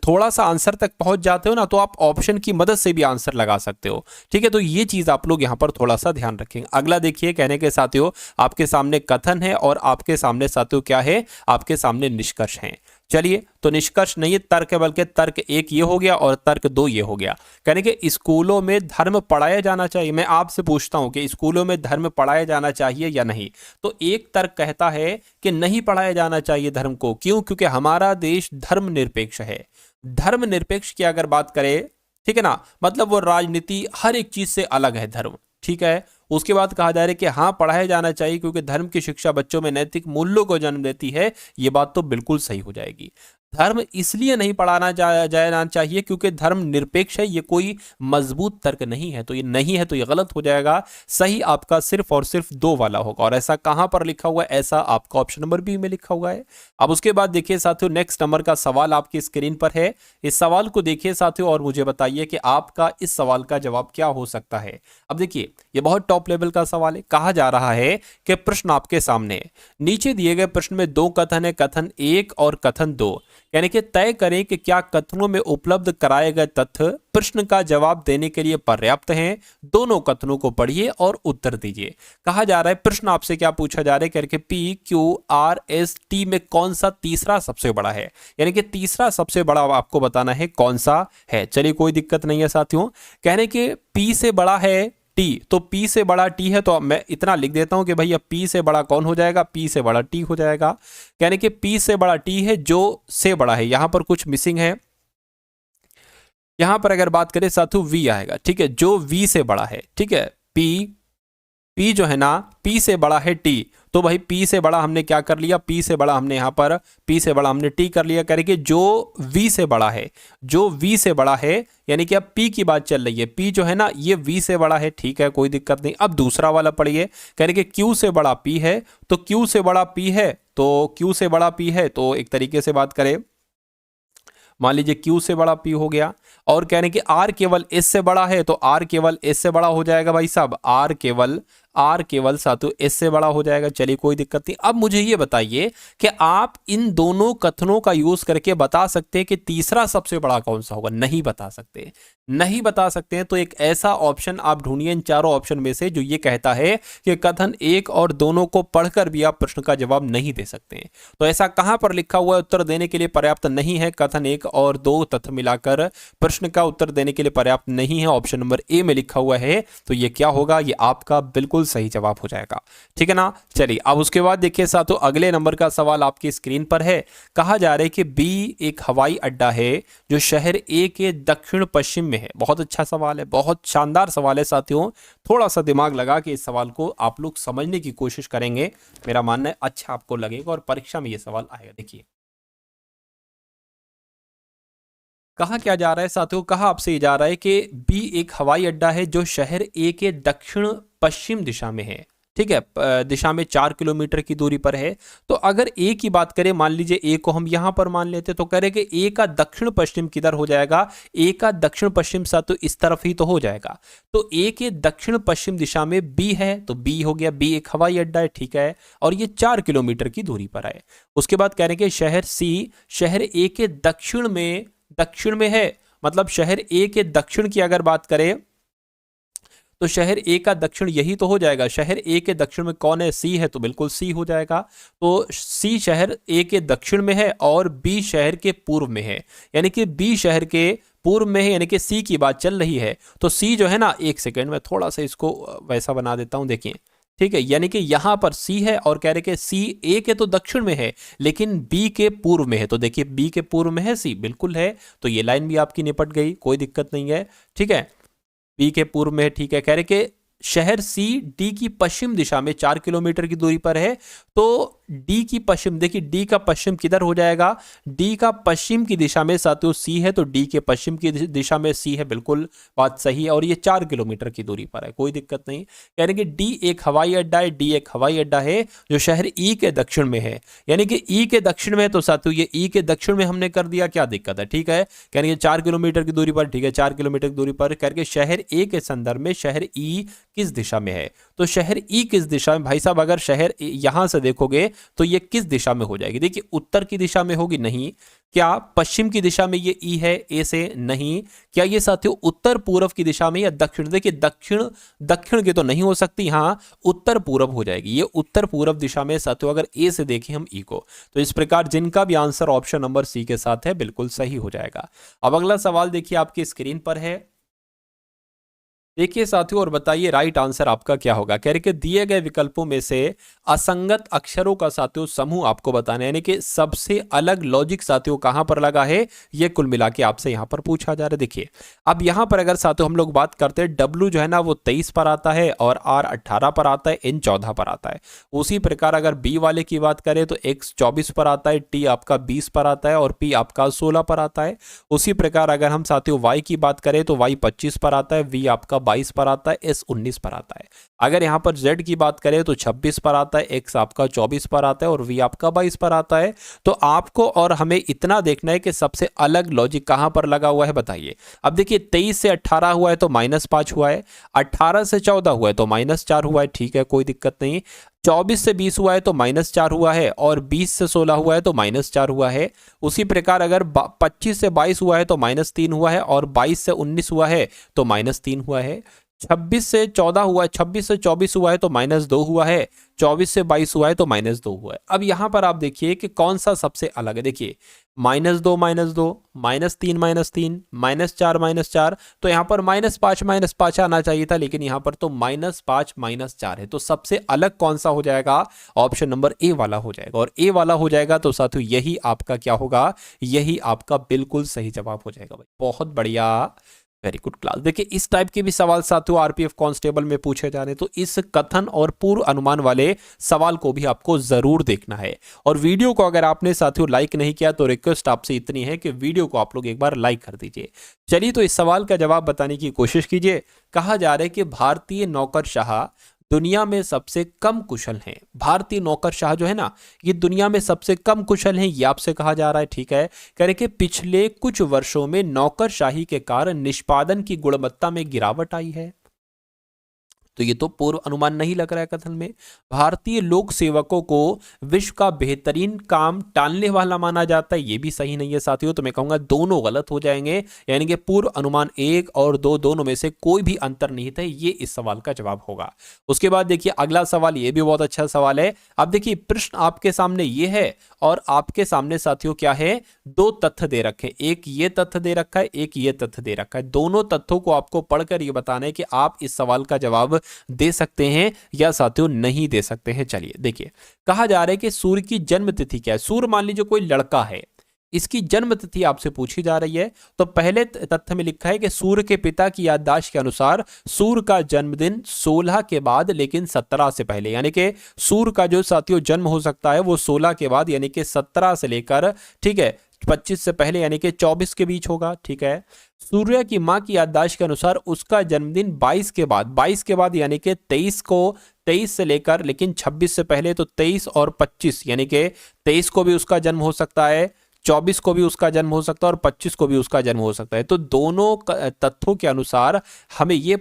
थोड़ा सा आंसर तक पहुंच जाते हो ना तो आप ऑप्शन की मदद से भी आंसर लगा सकते हो। ठीक है, तो ये चीज आप लोग यहां पर थोड़ा सा ध्यान रखेंगे। अगला देखिए, कहने के साथियों आपके सामने कथन है और आपके सामने साथियों क्या है? आपके सामने निष्कर्ष है। चलिए, तो निष्कर्ष नहीं है तर्क है, बल्कि तर्क एक ये हो गया और तर्क दो ये हो गया। कहने के स्कूलों में धर्म पढ़ाया जाना चाहिए। मैं आपसे पूछता हूं कि स्कूलों में धर्म पढ़ाया जाना चाहिए या नहीं? तो एक तर्क कहता है कि नहीं पढ़ाया जाना चाहिए धर्म को। क्यों? क्योंकि हमारा देश धर्मनिरपेक्ष है। धर्मनिरपेक्ष की अगर बात करें, ठीक है ना, मतलब वो राजनीति हर एक चीज से अलग है धर्म। ठीक है, उसके बाद कहा जा रहा है कि हाँ पढ़ाया जाना चाहिए क्योंकि धर्म की शिक्षा बच्चों में नैतिक मूल्यों को जन्म देती है। ये बात तो बिल्कुल सही हो जाएगी। धर्म इसलिए नहीं पढ़ाना जाना चाहिए क्योंकि धर्म निरपेक्ष है। ये कोई मजबूत तर्क नहीं है, तो ये नहीं है तो ये गलत हो जाएगा। सही आपका सिर्फ और सिर्फ दो वाला होगा। और ऐसा कहां पर लिखा हुआ है? ऐसा आपका ऑप्शन नंबर बी में लिखा हुआ है। अब उसके बाद देखिए साथियों, नेक्स्ट नंबर का सवाल आपकी स्क्रीन पर है। इस सवाल को देखिए साथियों और मुझे बताइए कि आपका इस सवाल का जवाब क्या हो सकता है। अब देखिए ये बहुत टॉप लेवल का सवाल है। कहा जा रहा है कि प्रश्न आपके सामने है। नीचे दिए गए प्रश्न में दो कथन है, कथन एक और कथन दो। यानी कि तय करें कि क्या कथनों में उपलब्ध कराए गए तथ्य प्रश्न का जवाब देने के लिए पर्याप्त हैं। दोनों कथनों को पढ़िए और उत्तर दीजिए। कहा जा रहा है, प्रश्न आपसे क्या पूछा जा रहा है? करके P Q R S T में कौन सा तीसरा सबसे बड़ा है? यानी कि तीसरा सबसे बड़ा आपको बताना है कौन सा है। चलिए कोई दिक्कत नहीं है साथियों। कहने के पी से बड़ा है टी, तो पी से बड़ा टी है तो मैं इतना लिख देता हूं कि भैया पी से बड़ा कौन हो जाएगा? पी से बड़ा टी हो जाएगा। यानी कि पी से बड़ा टी है, जो से बड़ा है। यहां पर कुछ मिसिंग है। यहां पर अगर बात करें साथियों वी आएगा, ठीक है, जो वी से बड़ा है। ठीक है, पी जो है ना, पी से बड़ा है टी, तो भाई पी से बड़ा हमने क्या कर लिया? पी से बड़ा हमने यहां पर पी से बड़ा हमने टी कर लिया। करके जो वी से बड़ा है, जो वी से बड़ा है, यानी कि अब पी की बात चल रही है। पी जो है ना ये वी से बड़ा है, ठीक है, कोई दिक्कत नहीं। अब दूसरा वाला पढ़िए। कहने के क्यू से बड़ा पी है, तो क्यू से बड़ा पी है, तो क्यू से बड़ा पी है, तो एक तरीके से बात करें मान लीजिए क्यू से बड़ा पी हो गया। और कहने कि आर केवल एस से बड़ा है, तो आर केवल एस से बड़ा हो जाएगा भाई साहब। आर केवल साथियों एस से बड़ा हो जाएगा। चलिए कोई दिक्कत नहीं। अब मुझे ये बताइए कि आप इन दोनों कथनों का यूज करके बता सकते हैं कि तीसरा सबसे बड़ा कौन सा होगा? नहीं बता सकते, नहीं बता सकते हैं। तो एक ऐसा ऑप्शन आप ढूंढिए इन चारों ऑप्शन में से जो ये कहता है कि कथन एक और दोनों को पढ़कर भी आप प्रश्न का जवाब नहीं दे सकते हैं। तो ऐसा कहां पर लिखा हुआ है? उत्तर देने के लिए पर्याप्त नहीं है। कथन एक और दो तथ्य मिलाकर प्रश्न का उत्तर देने के लिए पर्याप्त नहीं है। ऑप्शन नंबर ए में लिखा हुआ है। तो ये क्या होगा? ये आपका बिल्कुल बिल्कुल सही जवाब हो जाएगा। ठीक है ना। चलिए अब उसके बाद देखिए साथियों, अगले नंबर का सवाल आपकी स्क्रीन पर है। कहा जा रहा है कि बी एक हवाई अड्डा है जो शहर ए के दक्षिण पश्चिम में है। बहुत अच्छा सवाल है, बहुत शानदार सवाल है साथियों। थोड़ा सा दिमाग लगा के इस सवाल को आप लोग समझने की कोशिश करेंगे, मेरा मानना है अच्छा आपको लगेगा और परीक्षा में ये सवाल आएगा। देखिए कहा क्या जा रहा है साथियों, कहा आपसे ये जा रहा है कि बी एक हवाई अड्डा है जो शहर ए के दक्षिण पश्चिम दिशा में है। ठीक है, दिशा में 4 किलोमीटर की दूरी पर है। तो अगर ए की बात करें, मान लीजिए ए को हम यहां पर मान लेते तो कह रहे कि ए का दक्षिण पश्चिम किधर हो जाएगा, ए का दक्षिण पश्चिम साथियों इस तरफ ही तो हो जाएगा। तो ए के दक्षिण पश्चिम दिशा में बी है, तो बी हो गया, बी एक हवाई अड्डा है। ठीक है, और ये 4 किलोमीटर की दूरी पर है। उसके बाद कह रहे कि शहर सी शहर ए के दक्षिण में है। मतलब शहर ए के दक्षिण की अगर बात करें तो शहर ए का दक्षिण यही तो हो जाएगा। शहर ए के दक्षिण में कौन है, सी है, तो बिल्कुल सी हो जाएगा। तो सी शहर ए के दक्षिण में है और बी शहर के पूर्व में है, यानी कि बी शहर के पूर्व में है, यानी कि सी की बात चल रही है। तो सी जो है ना, एक सेकेंड में थोड़ा सा इसको वैसा बना देता हूं, देखिए। ठीक है, यानी कि यहां पर सी है और कह रहे कि सी ए के तो दक्षिण में है लेकिन बी के पूर्व में है। तो देखिए बी के पूर्व में है सी, बिल्कुल है। तो ये लाइन भी आपकी निपट गई, कोई दिक्कत नहीं है। ठीक है, बी के पूर्व में है। ठीक है, कह रहे कि शहर सी डी की पश्चिम दिशा में 4 किलोमीटर की दूरी पर है। तो डी की पश्चिम, देखिए डी का पश्चिम किधर हो जाएगा, डी का पश्चिम की दिशा में साथियों सी है, तो डी के पश्चिम की दिशा में सी है, बिल्कुल बात सही है। और ये 4 किलोमीटर की दूरी पर है, कोई दिक्कत नहीं। यानी कि डी एक हवाई अड्डा है, डी एक हवाई अड्डा है जो शहर ई के दक्षिण में है। यानी कि ई के दक्षिण में, तो साथियों ये ई के दक्षिण में हमने कर दिया, क्या दिक्कत है। ठीक है, यानी कि 4 किलोमीटर की दूरी पर। ठीक है, 4 किलोमीटर की दूरी पर करके शहर ए के संदर्भ में शहर ई किस दिशा में है। तो शहर ई किस दिशा में, भाई साहब अगर शहर यहां से देखोगे तो ये किस दिशा में हो जाएगी। देखिए उत्तर की दिशा में होगी, नहीं। क्या पश्चिम की दिशा में ये ई है ए से, नहीं। क्या ये साथियों उत्तर पूर्व की दिशा में या दक्षिण, देखिए दक्षिण की तो नहीं हो सकती, हाँ उत्तर पूर्व हो जाएगी। ये उत्तर पूर्व दिशा में साथियों अगर ए से देखें हम ई को, तो इस प्रकार जिनका भी आंसर ऑप्शन नंबर सी के साथ है बिल्कुल सही हो जाएगा। अब अगला सवाल देखिए आपकी स्क्रीन पर है। देखिए साथियों और बताइए राइट आंसर आपका क्या होगा। कह रहे कि दिए गए विकल्पों में से असंगत अक्षरों का साथियों समूह आपको बताना है, यानी कि सबसे अलग लॉजिक साथियों कहां पर लगा है, ये कुल मिला के आपसे यहां पर पूछा जा रहा है। देखिए अब यहां पर अगर साथियों हम लोग बात करते हैं, डब्ल्यू जो है ना वो 23 पर आता है और आर 18 पर आता है, एन 14 पर आता है। उसी प्रकार अगर बी वाले की बात करें तो एक्स 24 पर आता है, टी आपका 20 पर आता है और पी आपका 16 पर आता है। उसी प्रकार अगर हम साथियों वाई की बात करें तो वाई 25 पर आता है, वी आपका 22 पर आता है, एस 19 पर आता है। अगर यहां पर जेड की बात करें तो 26 पर आता है, एक्स आपका 24 पर आता है और वी आपका 22 पर आता है। तो आपको और हमें इतना देखना है कि सबसे अलग लॉजिक कहां पर लगा हुआ है, बताइए। अब देखिए 23 से 18 हुआ है तो -5 हुआ है, 18 से 14 हुआ है तो -4 हुआ है। ठीक है, कोई दिक्कत नहीं। 24 से 20 हुआ है तो -4 हुआ है और 20 से 16 हुआ है तो -4 हुआ है। उसी प्रकार अगर 25 से 22 हुआ है तो -3 हुआ है और 22 से 19 हुआ है तो -3 हुआ है। 26 से 14 हुआ है, 26 से 24 हुआ है तो -2 हुआ है, 24 से 22 हुआ है तो -2 हुआ है। अब यहां पर आप देखिए कि कौन सा सबसे अलग है। देखिए -2 -2 -3 -3 -4 -4, तो यहां पर -5 -5 आना चाहिए था, लेकिन यहां पर तो -5 -4 है। तो सबसे अलग कौन सा हो जाएगा, ऑप्शन नंबर ए वाला हो जाएगा। और ए वाला हो जाएगा तो साथियों यही आपका क्या होगा, यही आपका बिल्कुल सही जवाब हो जाएगा। भाई बहुत बढ़िया, वेरी गुड क्लास। देखिए इस टाइप के भी सवाल साथियों आरपीएफ कांस्टेबल में पूछे जा रहे हैं, तो इस कथन और पूर्व अनुमान वाले सवाल को भी आपको जरूर देखना है। और वीडियो को अगर आपने साथियों लाइक नहीं किया तो रिक्वेस्ट आपसे इतनी है कि वीडियो को आप लोग एक बार लाइक कर दीजिए। चलिए तो इस सवाल का जवाब बताने की कोशिश कीजिए। कहा जा रहा है कि भारतीय नौकरशाह दुनिया में सबसे कम कुशल हैं। भारतीय नौकरशाह जो है ना, ये दुनिया में सबसे कम कुशल हैं, ये आपसे कहा जा रहा है। ठीक है, कह रहे कि पिछले कुछ वर्षों में नौकरशाही के कारण निष्पादन की गुणवत्ता में गिरावट आई है। तो ये तो पूर्व अनुमान नहीं लग रहा है कथन में। भारतीय लोक सेवकों को विश्व का बेहतरीन काम टालने वाला माना जाता है, ये भी सही नहीं है साथियों। तो मैं कहूंगा दोनों गलत हो जाएंगे, यानी कि पूर्व अनुमान 1 और 2 दोनों में से कोई भी अंतर नहीं था, ये इस सवाल का जवाब होगा। उसके बाद देखिए अगला सवाल, ये भी बहुत अच्छा सवाल है। अब देखिए प्रश्न आपके सामने ये है और आपके सामने साथियों क्या है, 2 तथ्य दे रखे, एक ये तथ्य दे रखा है, एक ये तथ्य दे रखा है। दोनों तथ्यों को आपको पढ़कर ये बताना है कि आप इस सवाल का जवाब दे सकते हैं या साथियों नहीं दे सकते हैं। चलिए देखिए, कहा जा रहा है कि सूर्य की जन्म तिथि क्या है। सूर्य मान लीजिए कोई लड़का है, इसकी जन्म तिथि आपसे पूछी जा रही है। तो पहले तथ्य में लिखा है कि सूर्य के पिता की याददाश्त के अनुसार सूर्य का जन्मदिन 16 के बाद लेकिन 17 से पहले, यानी कि सूर्य का जो साथियों जन्म हो सकता है वो 16 के बाद यानी कि 17 से लेकर, ठीक है, 25 से पहले यानी कि 24 के बीच होगा। ठीक है, सूर्य की मां की याददाश्त के अनुसार उसका जन्मदिन 22 के बाद, 22 के बाद यानी कि 23 को, 23 से लेकर लेकिन 26 से पहले, तो 23 और 25 यानी कि 23 को भी उसका जन्म हो सकता है, 24 को भी उसका जन्म हो सकता है और 25 को भी उसका जन्म हो सकता है। तो दोनों तथ्यों के अनुसार हमें ये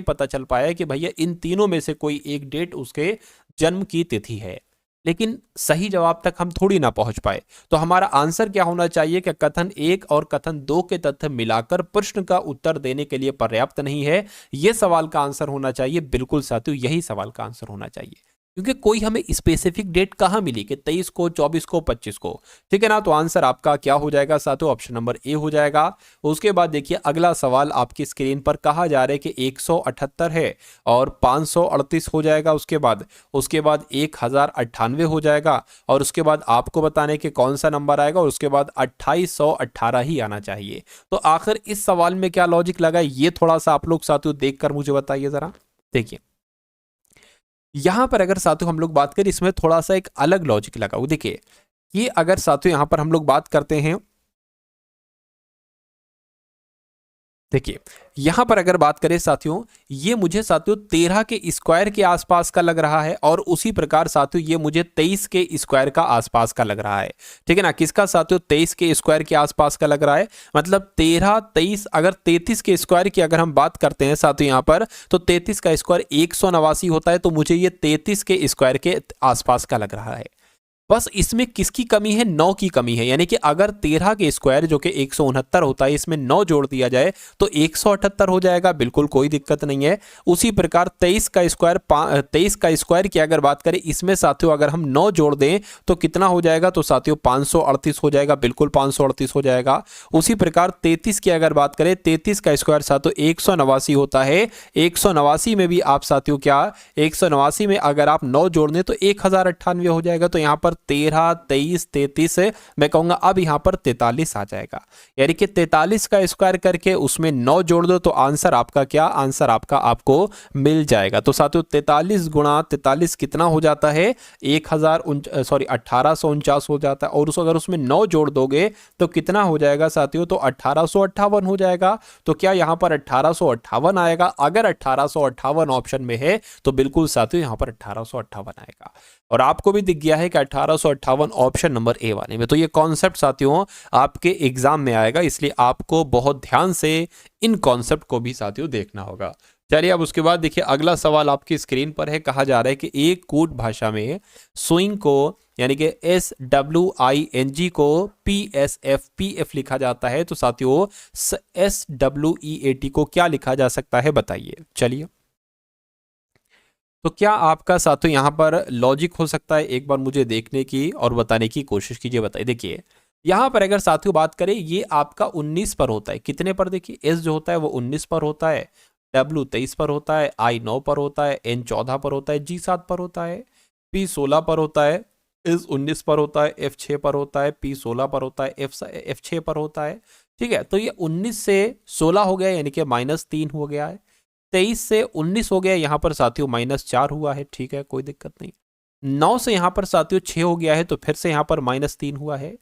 पता चल पाया कि भैया इन तीनों में से कोई एक डेट उसके जन्म की तिथि है। लेकिन सही जवाब तक हम थोड़ी ना पहुंच पाए। तो हमारा आंसर क्या होना चाहिए कि कथन 1 और कथन 2 के तथ्य मिलाकर प्रश्न का उत्तर देने के लिए पर्याप्त नहीं है। यह सवाल का आंसर होना चाहिए। बिल्कुल साथियों, यही सवाल का आंसर होना चाहिए, क्योंकि कोई हमें स्पेसिफिक डेट कहां मिली कि 23 को, 24 को, 25 को। ठीक है ना। तो आंसर आपका क्या हो जाएगा साथियों, ऑप्शन नंबर ए हो जाएगा। उसके बाद देखिए अगला सवाल आपकी स्क्रीन पर, कहा जा रहा है कि 178 है और 538 हो जाएगा। उसके बाद 1098 हो जाएगा और उसके बाद आपको बताने के कौन सा नंबर आएगा और उसके बाद 2818 ही आना चाहिए। तो आखिर इस सवाल में क्या लॉजिक लगा, ये थोड़ा सा आप लोग साथियों देखकर मुझे बताइए जरा। देखिए यहां पर अगर साथियों हम लोग बात करें, इसमें थोड़ा सा एक अलग लॉजिक लगा। वो देखिए, ये अगर साथियों यहां पर हम लोग बात करते हैं, देखिए यहां पर अगर बात करें साथियों, ये मुझे साथियों 13 के स्क्वायर के आसपास का लग रहा है और उसी प्रकार साथियों ये मुझे 23 के स्क्वायर का आसपास का लग रहा है। ठीक है ना। किसका साथियों, 23 के स्क्वायर के आसपास का लग रहा है। मतलब 13, 23, अगर 33 के स्क्वायर की अगर हम बात करते हैं साथियों यहां पर, तो 33 का स्क्वायर 189 होता है। तो मुझे ये 33 के स्क्वायर के आसपास का लग रहा है। बस इसमें किसकी कमी है, 9 की कमी है। यानी कि अगर 13 के स्क्वायर जो कि 169 होता है, इसमें 9 जोड़ दिया जाए तो 178 हो जाएगा। बिल्कुल कोई दिक्कत नहीं है। उसी प्रकार 23 का स्क्वायर की अगर बात करें, इसमें साथियों अगर हम 9 जोड़ दें तो कितना हो जाएगा, तो साथियों 538 हो जाएगा। बिल्कुल 538 हो जाएगा। उसी प्रकार 33 की अगर बात करें, 33 का स्क्वायर साथियों 189 होता है। 189 में भी आप साथियों क्या, 189 में अगर आप 9 जोड़ दें तो 1098 हो जाएगा। तो यहां पर 13, 23, 33 मैं कहूंगा अब यहां पर 43 आ जाएगा। यानी कि 43 का स्क्वायर करके उसमें 9 जोड़ दो तो आंसर आपका क्या, आंसर आपका आपको मिल जाएगा। तो साथियों 43 गुणा 43 कितना हो जाता है, 1849 हो जाता है। और अगर उसमें 9 जोड़ दोगे तो कितना हो जाएगा साथियों, तो 1858 हो जाएगा। तो क्या यहां पर 1858 आएगा। अगर 1858 ऑप्शन में है तो बिल्कुल साथियों यहां पर 1858 आएगा। और आपको भी दिख गया है कि 1858 ऑप्शन नंबर ए वाले में। तो ये कॉन्सेप्ट साथियों आपके एग्जाम में आएगा, इसलिए आपको बहुत ध्यान से इन कॉन्सेप्ट को भी साथियों देखना होगा। चलिए अब उसके बाद देखिए अगला सवाल आपकी स्क्रीन पर है। कहा जा रहा है कि एक कूट भाषा में स्विंग को यानी कि SWING को PSF लिखा जाता है। तो साथियों SWEAT को क्या लिखा जा सकता है, बताइए। चलिए तो क्या आपका साथियों यहां पर लॉजिक हो सकता है, एक बार मुझे देखने की और बताने की कोशिश कीजिए। बताइए देखिए यहां पर अगर साथियों बात करें, ये आपका 19 पर होता है। कितने पर, देखिए S जो होता है वो 19 पर होता है, W 23 पर होता है, I 9 पर होता है, N 14 पर होता है, G 7 पर होता है, P 16 पर होता है, S 19 पर होता है, F 6 पर होता है, P 16 पर होता है, F 6 पर होता है। ठीक है, तो ये 19 से 16 हो गया यानी कि -3 हो गया है। 23 से 19 हो गया, यहां पर साथियों -4 हुआ है। ठीक है, कोई दिक्कत नहीं। 9 से यहां पर साथियों 6 हो गया है, तो फिर से यहां पर -3 हुआ है।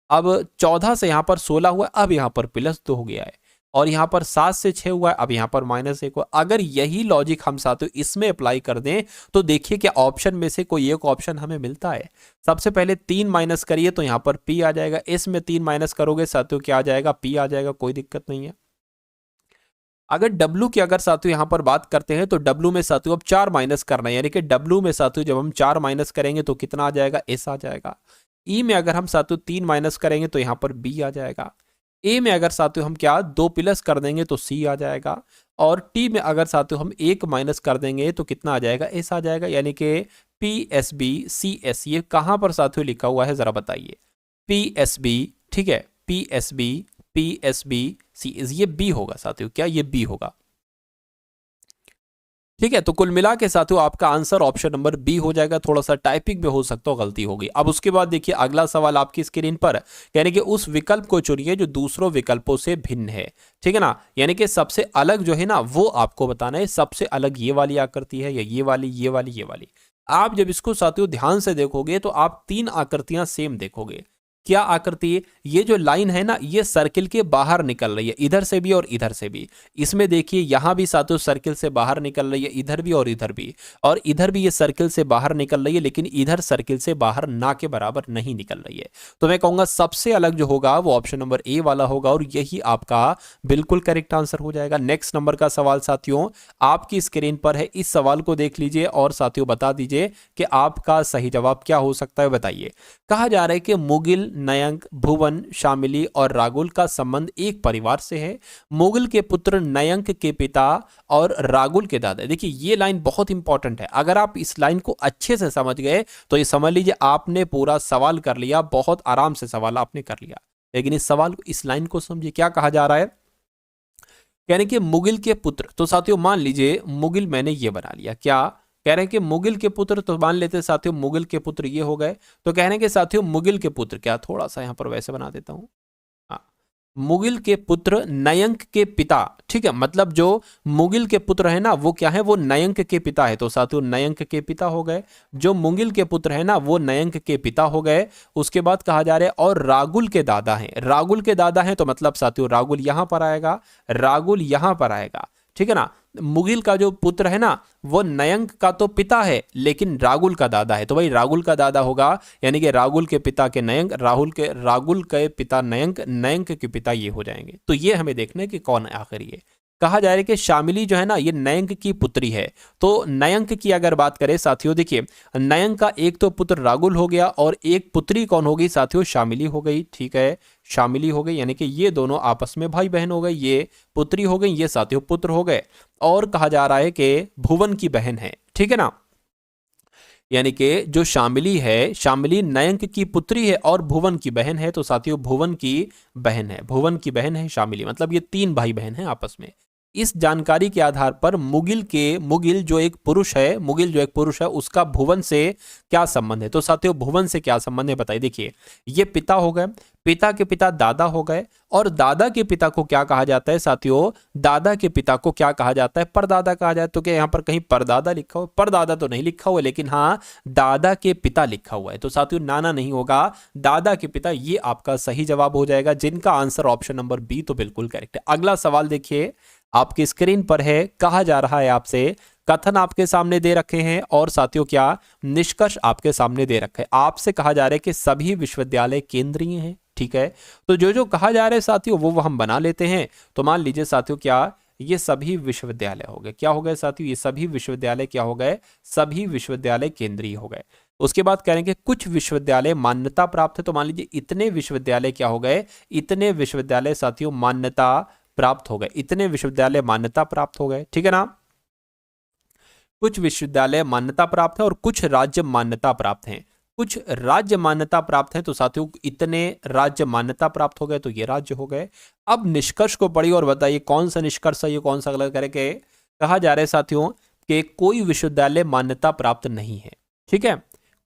अब 14 से यहां पर 16 हुआ, अब यहां पर +2 हो गया है। और यहां पर 7 से 6 हुआ है, अब यहां पर -1 हुआ। अगर यही लॉजिक हम साथियों इसमें अप्लाई कर दें तो देखिए कि ऑप्शन में से कोई एक ऑप्शन हमें मिलता है। सबसे पहले 3 माइनस करिए तो यहां पर P आ जाएगा। इसमें 3 माइनस करोगे साथियों क्या आ जाएगा, P आ जाएगा। कोई दिक्कत नहीं है। अगर W की अगर साथियों यहां पर बात करते हैं तो W में साथियों अब 4 माइनस करना है, यानी कि W में साथियों जब हम 4 माइनस करेंगे तो कितना आ जाएगा, S आ जाएगा। E में अगर हम साथियों 3 माइनस करेंगे तो यहां पर B आ जाएगा। A में अगर साथियों हम क्या 2 प्लस कर देंगे तो C आ जाएगा। और T में अगर साथियों हम 1 माइनस कर देंगे तो कितना आ जाएगा, S आ जाएगा। यानी कि PSB CS ये कहां पर साथियों लिखा हुआ है, जरा बताइए। PSB, ठीक है, PSB C ये B होगा साथियों। क्या ये B होगा? ठीक है, तो कुल मिला के साथियों आपका आंसर ऑप्शन नंबर बी हो जाएगा। थोड़ा सा टाइपिंग में हो सकता हो गलती होगी। अब उसके बाद देखिए अगला सवाल आपकी स्क्रीन पर, यानी कि उस विकल्प को चुनिए जो दूसरों विकल्पों से भिन्न है। ठीक है ना, यानी कि सबसे अलग जो है ना वो आपको बताना है। सबसे अलग ये वाली आकृति है या ये वाली, ये वाली, ये वाली। आप जब इसको साथियों ध्यान से देखोगे तो आप तीन आकृतियां सेम देखोगे। क्या आकृति? ये जो लाइन है ना ये सर्किल के बाहर निकल रही है, इधर से भी और इधर से भी। इसमें देखिए यहां भी साथियों सर्किल से बाहर निकल रही है, इधर भी और इधर भी, और इधर भी ये सर्किल से बाहर निकल रही है, लेकिन इधर सर्किल से बाहर ना के बराबर नहीं निकल रही है। तो मैं कहूंगा सबसे अलग जो होगा वो ऑप्शन नंबर ए वाला होगा, और यही आपका बिल्कुल करेक्ट आंसर हो जाएगा। नेक्स्ट नंबर का सवाल साथियों आपकी स्क्रीन पर है। इस सवाल को देख लीजिए और साथियों बता दीजिए कि आपका सही जवाब क्या हो सकता है, बताइए। कहा जा रहा है कि मुगिल, नयंक, भुवन, शामिली और रागुल का संबंध एक परिवार से है। मुगिल के पुत्र नयंक के पिता और रागुल के दादा। देखिए ये लाइन बहुत इंपॉर्टेंट है। अगर आप इस लाइन को अच्छे से समझ गए तो ये समझ लीजिए आपने पूरा सवाल कर लिया, बहुत आराम से सवाल आपने कर लिया। लेकिन इस सवाल को, इस लाइन को समझिए, क्या कहा जा रहा है, यानी कि मुगिल के पुत्र। तो साथियों मान लीजिए मुगिल मैंने ये बना लिया, क्या कह रहे हैं कि मुगिल के पुत्र, तो मान लेते हैं साथियों मुगिल के पुत्र ये हो गए। तो कह रहे हैं कि साथियों मुगिल के पुत्र, क्या थोड़ा सा यहां पर वैसे बना देता हूं, हाँ, मुगिल के पुत्र नयंक के पिता। ठीक है, मतलब जो मुगिल के पुत्र है ना वो क्या है, वो नयंक के पिता है। तो साथियों नयंक के पिता हो गए। जो मुगिल के पुत्र है ना वो नयंक के पिता हो गए। उसके बाद कहा जा रहा है और रागुल के दादा हैं। रागुल के दादा हैं तो मतलब साथियों रागुल यहां पर आएगा, रागुल यहां पर आएगा। ठीक है ना, मुगिल का जो पुत्र है ना वो नयंक का तो पिता है लेकिन रागुल का दादा है, तो भाई रागुल का दादा होगा, यानी कि रागुल के पिता के नयंक, रागुल के पिता नयंक, नयंक के पिता ये हो जाएंगे। तो ये हमें देखना है कि कौन है आखिर ये। कहा जा रहा है कि शामिली जो है ना ये नयंक की पुत्री है। तो नयंक की अगर बात करें साथियों, देखिए नयंक का एक तो पुत्र रागुल हो गया और एक पुत्री कौन होगी साथियों, शामिली हो गई। ठीक है, शामिली हो गई, यानी कि ये दोनों आपस में भाई बहन हो गए। ये पुत्री हो गई, ये साथियों पुत्र हो गए। और कहा जा रहा है कि भुवन की बहन है। ठीक है ना, यानी कि जो शामिली है, शामिली नयंक की पुत्री है और भुवन की बहन है। तो साथियों भुवन की बहन है, भुवन की बहन है शामिली, मतलब ये तीन भाई बहन हैं आपस में। इस जानकारी के आधार पर मुगिल जो एक पुरुष है उसका भुवन से क्या संबंध है। तो साथियों भुवन से क्या संबंध है बताइए। देखिए ये पिता हो गए, पिता के पिता दादा हो गए, और दादा के पिता को क्या कहा जाता है साथियों, दादा के पिता को क्या कहा जाता है, परदादा कहा जाता है। तो क्या यहाँ पर कहीं परदादा लिखा हुआ, परदादा तो नहीं लिखा हुआ, लेकिन हाँ दादा के पिता लिखा हुआ है। तो साथियों नाना नहीं होगा, दादा के पिता, ये आपका सही जवाब हो जाएगा, जिनका आंसर ऑप्शन नंबर बी तो बिल्कुल करेक्ट है। अगला सवाल देखिए आपकी स्क्रीन पर है। कहा जा रहा है आपसे, कथन आपके सामने दे रखे हैं और साथियों क्या निष्कर्ष आपके सामने दे रखे हैं। आपसे कहा जा रहा है कि सभी विश्वविद्यालय केंद्रीय हैं। ठीक है, तो जो कहा जा रहा है साथियों वो हम बना लेते हैं। तो मान लीजिए साथियों क्या ये सभी विश्वविद्यालय हो गए, क्या हो गए साथियों, ये सभी विश्वविद्यालय क्या हो गए, सभी विश्वविद्यालय केंद्रीय हो गए। उसके बाद कह रहे हैं कि कुछ विश्वविद्यालय मान्यता प्राप्त है। तो मान लीजिए इतने विश्वविद्यालय क्या हो गए, इतने विश्वविद्यालय साथियों मान्यता प्राप्त हो गए, इतने विश्वविद्यालय मान्यता प्राप्त हो गए। ठीक है ना, कुछ विश्वविद्यालय मान्यता प्राप्त है और कुछ राज्य मान्यता प्राप्त हैं। कुछ राज्य मान्यता प्राप्त है तो साथियों इतने राज्य मान्यता प्राप्त हो गए, तो ये राज्य हो गए। अब निष्कर्ष को पढ़िए और बताइए कौन सा निष्कर्ष है, ये कौन सा गलत करके। कहा जा रहा है साथियों कि कोई विश्वविद्यालय मान्यता प्राप्त नहीं है। ठीक है,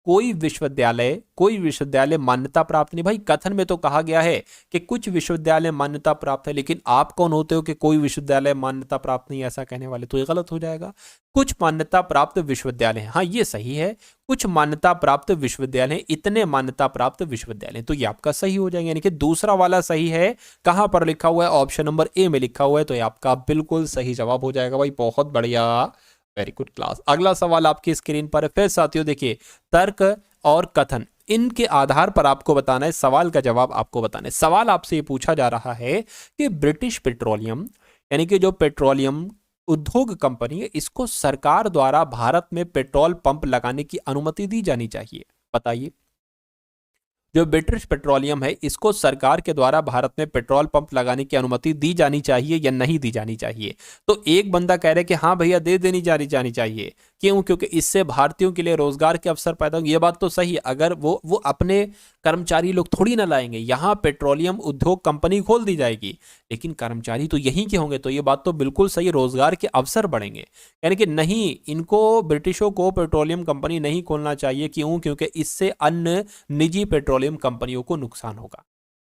कोई विश्वविद्यालय मान्यता प्राप्त नहीं। भाई कथन में तो कहा गया है कि कुछ विश्वविद्यालय मान्यता प्राप्त है, लेकिन आप कौन होते हो कि कोई विश्वविद्यालय मान्यता प्राप्त नहीं ऐसा कहने वाले, तो ये गलत हो जाएगा। कुछ मान्यता प्राप्त विश्वविद्यालय हैं, हाँ ये सही है, कुछ मान्यता प्राप्त विश्वविद्यालय, इतने मान्यता प्राप्त विश्वविद्यालय, तो ये आपका सही हो जाएगा, यानी कि दूसरा वाला सही है। कहां पर लिखा हुआ है, ऑप्शन नंबर ए में लिखा हुआ है, तो ये आपका बिल्कुल सही जवाब हो जाएगा। भाई बहुत बढ़िया, वेरी गुड क्लास। अगला सवाल आपकी स्क्रीन पर है। फिर साथियों देखिए तर्क और कथन, इनके आधार पर आपको बताना है, सवाल का जवाब आपको बताना है। सवाल आपसे ये पूछा जा रहा है कि ब्रिटिश पेट्रोलियम, यानी कि जो पेट्रोलियम उद्योग कंपनी है, इसको सरकार द्वारा भारत में पेट्रोल पंप लगाने की अनुमति दी जानी चाहिए। बताइए, जो ब्रिटिश पेट्रोलियम है इसको सरकार के द्वारा भारत में पेट्रोल पंप लगाने की अनुमति दी जानी चाहिए या नहीं दी जानी चाहिए। तो एक बंदा कह रहा है कि हाँ भैया दे देनी जानी चाहिए, क्यों? क्योंकि इससे भारतीयों के लिए रोजगार के अवसर पैदा होंगे। ये बात तो सही है, अगर वो अपने कर्मचारी लोग थोड़ी ना लाएंगे, यहाँ पेट्रोलियम उद्योग कंपनी खोल दी जाएगी लेकिन कर्मचारी तो यहीं के होंगे, तो ये बात तो बिल्कुल सही, रोजगार के अवसर बढ़ेंगे। यानी कि नहीं, इनको ब्रिटिशों को पेट्रोलियम कंपनी नहीं खोलना चाहिए। क्यों? क्योंकि इससे अन्य निजी पेट्रोलियम कंपनियों को नुकसान होगा।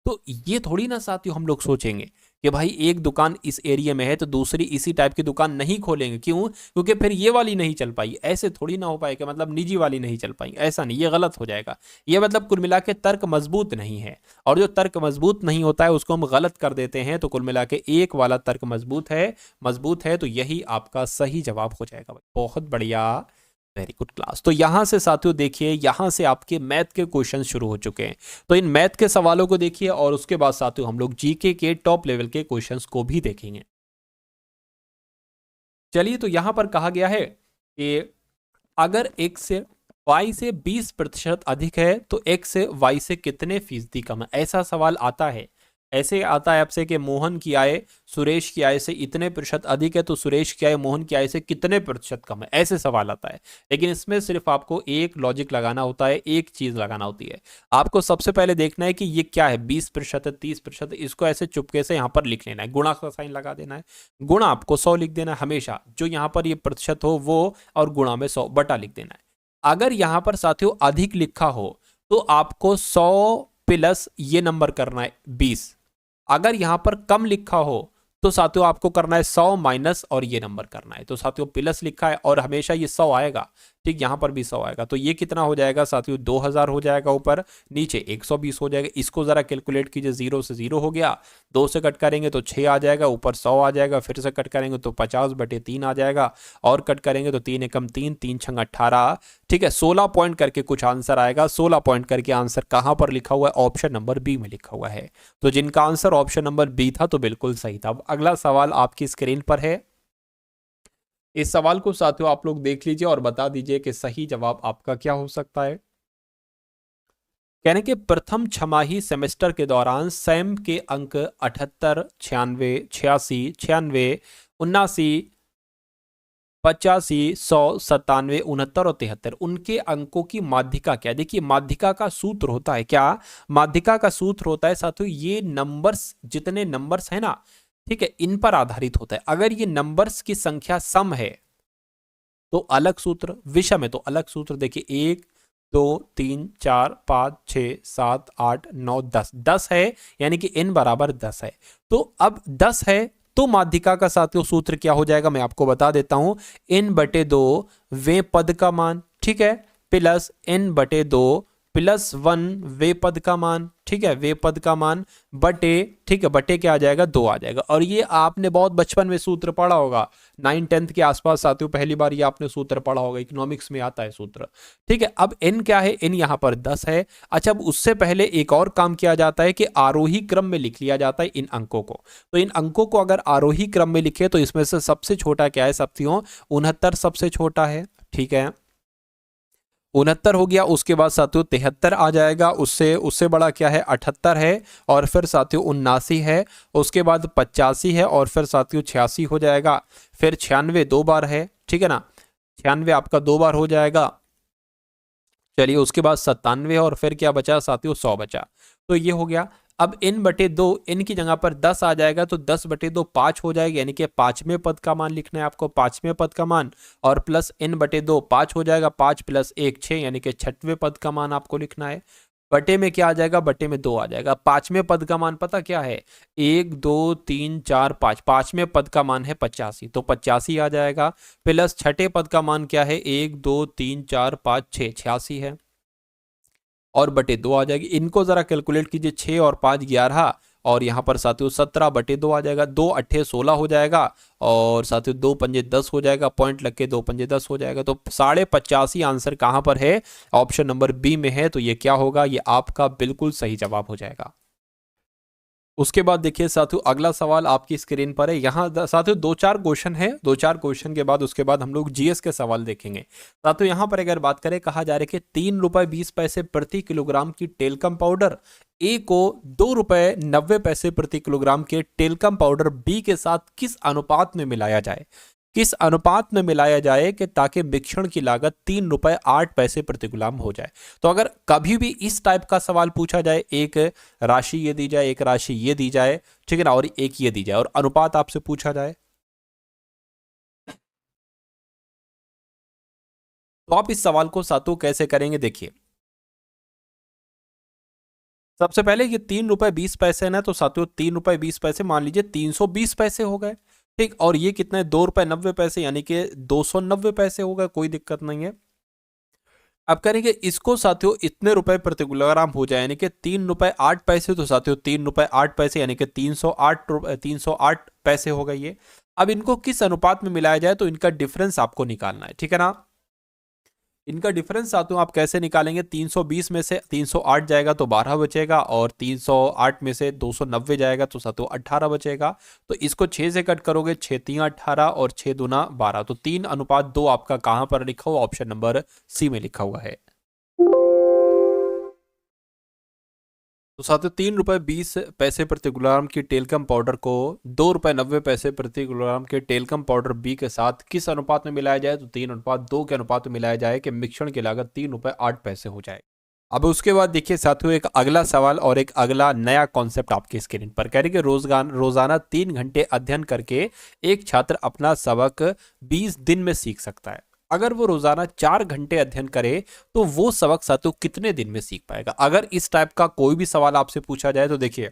तो ये थोड़ी ना साथियों हम लोग सोचेंगे कि भाई एक दुकान इस एरिया में है तो दूसरी इसी टाइप की दुकान नहीं खोलेंगे। क्यों? क्योंकि फिर ये वाली नहीं चल पाई। ऐसे थोड़ी ना हो पाएगा, मतलब निजी वाली नहीं चल पाई, ऐसा नहीं, ये गलत हो जाएगा। ये मतलब कुल मिला के तर्क मजबूत नहीं है, और जो तर्क मजबूत नहीं होता है उसको हम गलत कर देते हैं। तो कुल मिला के एक वाला तर्क मजबूत है, तो यही आपका सही जवाब हो जाएगा। बहुत बढ़िया, वेरी गुड क्लास। तो यहां से साथियों देखिए, यहां से आपके मैथ के क्वेश्चन शुरू हो चुके हैं। तो इन मैथ के सवालों को देखिए और उसके बाद साथियों हम लोग जीके के टॉप लेवल के क्वेश्चंस को भी देखेंगे। चलिए, तो यहां पर कहा गया है कि अगर x से y से 20% अधिक है तो x से y से कितने फीसदी कम है? ऐसा सवाल आता है। ऐसे आता है आपसे कि मोहन की आय सुरेश की आय से इतने प्रतिशत अधिक है तो सुरेश की आय मोहन की आय से कितने प्रतिशत कम है, ऐसे सवाल आता है। लेकिन इसमें सिर्फ आपको एक लॉजिक लगाना होता है, एक चीज लगाना होती है। आपको सबसे पहले देखना है कि ये क्या है, 20% है, 30%, इसको ऐसे चुपके से यहाँ पर लिख लेना है, गुणा का साइन लगा देना है। गुणा आपको 100 लिख देना है हमेशा, जो यहाँ पर ये प्रतिशत हो वो, और गुणा में 100 बटा लिख देना है। अगर यहाँ पर साथियों अधिक लिखा हो तो आपको 100 प्लस ये नंबर करना है 20। अगर यहां पर कम लिखा हो तो साथियों आपको करना है 100 माइनस और ये नंबर करना है। तो साथियों प्लस लिखा है और हमेशा ये 100 आएगा, ठीक, यहां पर भी 100 आएगा। तो ये कितना हो जाएगा साथियों, 2000 हो जाएगा ऊपर, नीचे 120 हो जाएगा। इसको जरा कैलकुलेट कीजिए, 0 से 0 हो गया, 2 से कट करेंगे तो 6 आ जाएगा, ऊपर 100 आ जाएगा, फिर से कट करेंगे तो 50/3 आ जाएगा, और कट करेंगे तो 3 एकम 3, 3 छंग 18, ठीक है, 16 पॉइंट करके कुछ आंसर आएगा। 16 पॉइंट करके आंसर कहां पर लिखा हुआ है? ऑप्शन नंबर बी में लिखा हुआ है। तो जिनका आंसर ऑप्शन नंबर बी था तो बिल्कुल सही था। अब अगला सवाल आपकी स्क्रीन पर है। इस सवाल को साथियों आप लोग देख लीजिए और बता दीजिए कि सही जवाब आपका क्या हो सकता है। कहने के प्रथम छमाही सेमेस्टर के दौरान सैम के अंक 78, 96, 86, 96, 79, 85, 100, 97, 69 और 73 उनके अंकों की माध्यिका क्या है? देखिए, माध्यिका का सूत्र होता है क्या? माध्यिका का सूत्र होता है साथियों, ये नंबर्स, जितने नंबर्स है ना, ठीक है, इन पर आधारित होता है। अगर ये नंबर्स की संख्या सम है तो अलग सूत्र, विषम है तो अलग सूत्र। देखिए 1, 2, 3, 4, 5, 6, 7, 8, 9, 10, 10 है, यानी कि n बराबर 10 है। तो अब 10 है तो माध्यिका का साथियों सूत्र क्या हो जाएगा, मैं आपको बता देता हूं, n/2 वे पद का मान, ठीक है, प्लस n/2 प्लस 1 वे पद का मान, ठीक है, वे पद का मान बटे, ठीक है, बटे क्या आ जाएगा, 2 आ जाएगा। और ये आपने बहुत बचपन में सूत्र पढ़ा होगा, 9-10 के आसपास साथियों, पहली बार ये आपने सूत्र पढ़ा होगा, इकोनॉमिक्स में आता है सूत्र, ठीक है। अब n क्या है, n यहाँ पर 10 है। अच्छा, अब उससे पहले एक और काम किया जाता है कि आरोही क्रम में लिख लिया जाता है इन अंकों को। तो इन अंकों को अगर आरोही क्रम में लिखे तो इसमें से सबसे छोटा क्या है साथियों, 69 सबसे छोटा है, ठीक है, 69 हो गया। उसके बाद साथियों 73 आ जाएगा, उससे बड़ा क्या है, 78 है, और फिर साथियों 79 है, उसके बाद 85 है, और फिर साथियों 86 हो जाएगा, फिर 96 2 बार है, ठीक है ना, 96 आपका 2 बार हो जाएगा। चलिए, उसके बाद 97 और फिर क्या बचा साथियों, 100 बचा। तो ये हो गया। अब n/2, n की जगह पर 10 आ जाएगा तो 10/2 5 हो जाएगा, यानी कि 5वें पद का मान लिखना है आपको, 5वें पद का मान, और प्लस n/2 5 हो जाएगा, 5 प्लस 1 6, यानी कि 6वें पद का मान आपको लिखना है। बटे में क्या आ जाएगा, बटे में 2 आ जाएगा। 5वें पद का मान पता क्या है, 1 2 3 4 5, 5वें पद का मान है 85, तो 85 आ जाएगा, प्लस 6ठे पद का मान क्या है, 1 2 3 4 5 6, 86 है, और बटे 2 आ जाएगी। इनको जरा कैलकुलेट कीजिए, 6 और 5 11, और यहाँ पर साथियों 17/2 आ जाएगा, 2 8 16 हो जाएगा, और साथियों 2 पंजे 10 हो जाएगा, पॉइंट लग के 2 पंजे 10 हो जाएगा। तो 85.5 आंसर कहाँ पर है, ऑप्शन नंबर बी में है। तो ये क्या होगा, ये आपका बिल्कुल सही जवाब हो जाएगा। उसके बाद देखिए साथियों, अगला सवाल आपकी स्क्रीन पर है। यहाँ साथियों 2-4 क्वेश्चन है, 2-4 क्वेश्चन के बाद उसके बाद हम लोग जीएस के सवाल देखेंगे। साथियों यहाँ पर अगर बात करें, कहा जा रहा है कि 3 रुपए 20 पैसे प्रति किलोग्राम की टेल्कम पाउडर ए को 2 रुपए 90 पैसे प्रति किलोग्राम के टेल्कम पाउडर बी के साथ किस अनुपात में मिलाया जाए। किस अनुपात में मिलाया जाए कि ताकि मिश्रण की लागत 3 रुपए 8 पैसे प्रति ग्राम हो जाए। तो अगर कभी भी इस टाइप का सवाल पूछा जाए, एक राशि ये दी जाए, एक राशि ये दी जाए, ठीक है ना, और एक ये दी जाए और अनुपात आपसे पूछा जाए, तो आप इस सवाल को सातों कैसे करेंगे। देखिए, सबसे पहले ये 3 रुपए 20 पैसे ना, तो साथियों 3 रुपए 20 पैसे मान लीजिए 320 पैसे हो गए, ठीक। और ये कितना है, 2 रुपए 90 पैसे, यानी कि 290 पैसे हो गए, कोई दिक्कत नहीं है। अब करेंगे इसको साथियों, इतने रुपए प्रति किलोग्राम हो जाए, यानी कि 3 रुपए 8 पैसे, तो साथियों 3 रुपए 8 पैसे यानी कि 308 पैसे हो गए ये। अब इनको किस अनुपात में मिलाया जाए, तो इनका डिफरेंस आपको निकालना है, ठीक है ना। इनका डिफरेंस साथियों आप कैसे निकालेंगे, 320 में से 308 जाएगा तो 12 बचेगा, और 308 में से 290 जाएगा तो साथियों 18 बचेगा। तो इसको 6 से कट करोगे, 6 3 18 और 6 दूना 12, तो 3:2 आपका कहां पर लिखा हुआ, ऑप्शन नंबर सी में लिखा हुआ है। तो साथियों 3 रुपए 20 पैसे प्रति किलोग्राम की टेलकम पाउडर को 2 रुपए 90 पैसे प्रति किलोग्राम के टेलकम पाउडर बी के साथ किस अनुपात में मिलाया जाए, तो 3:2 के अनुपात में मिलाया जाए कि मिश्रण की लागत 3 रुपए 8 पैसे हो जाए। अब उसके बाद देखिए साथियों, एक अगला सवाल और एक अगला नया कॉन्सेप्ट आपके स्क्रीन पर कह रहे कि रोजाना 3 घंटे अध्ययन करके एक छात्र अपना सबक 20 दिन में सीख सकता है। अगर वो रोजाना 4 घंटे अध्ययन करे तो वो सबक साथियों कितने दिन में सीख पाएगा। अगर इस टाइप का कोई भी सवाल आपसे पूछा जाए तो देखिए,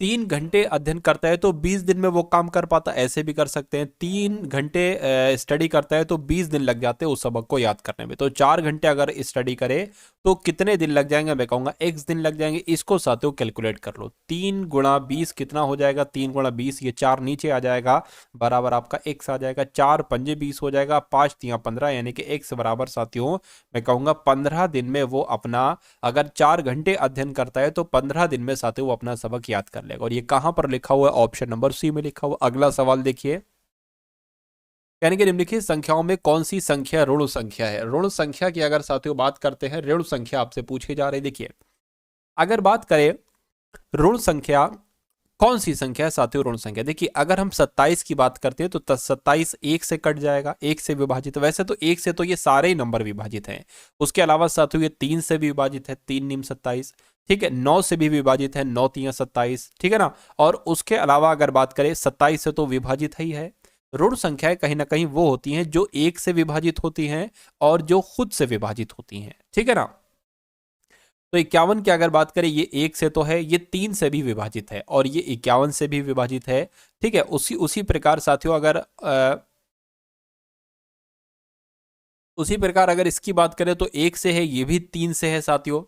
3 घंटे अध्ययन करता है तो 20 दिन में वो काम कर पाता, ऐसे भी कर सकते हैं। 3 घंटे स्टडी करता है तो 20 दिन लग जाते हैं उस सबक को याद करने में। तो 4 घंटे अगर स्टडी करे तो कितने दिन लग जाएंगे, मैं कहूंगा x दिन लग जाएंगे। इसको साथियों कैलकुलेट कर लो, 3 × 20 कितना हो जाएगा, 3 × 20 ये 4 नीचे आ जाएगा, बराबर आपका x आ जाएगा, 4×5 = 20 हो जाएगा, 5×3 = 15, यानी कि x बराबर साथियों मैं कहूंगा 15 दिन में वो अपना, अगर 4 घंटे अध्ययन करता है तो 15 दिन में साथियों वो अपना सबक याद कर लेगा। और ये कहां पर लिखा हुआ है, ऑप्शन नंबर सी में लिखा हुआ। अगला सवाल देखिए, यानी कि निम्नलिखित संख्याओं में कौन सी संख्या ऋण संख्या है। ऋण संख्या की अगर साथियों बात करते हैं, ऋण संख्या आपसे पूछी जा रही। देखिए, अगर बात करें ऋण संख्या, कौन सी संख्या है साथियों ऋण संख्या। देखिए, अगर हम 27 की बात करते हैं तो 27 1 से कट जाएगा, 1 से विभाजित। वैसे तो 1 से तो ये सारे ही नंबर विभाजित हैं। उसके अलावा साथियों ये 3 से भी विभाजित है, 3 निम 27, ठीक है। 9 से भी विभाजित है, 9 3 27, ठीक है ना। और उसके अलावा अगर बात करें 27 से तो विभाजित ही है। ऋण संख्याएं कहीं ना कहीं वो होती हैं जो 1 से विभाजित होती हैं और जो खुद से विभाजित होती हैं, ठीक है ना। तो 51 की अगर बात करें, ये 1 से तो है, ये 3 से भी विभाजित है और ये 51 से भी विभाजित है, ठीक है। उसी प्रकार साथियों उसी प्रकार अगर इसकी बात करें तो 1 से है, ये भी 3 से है साथियों,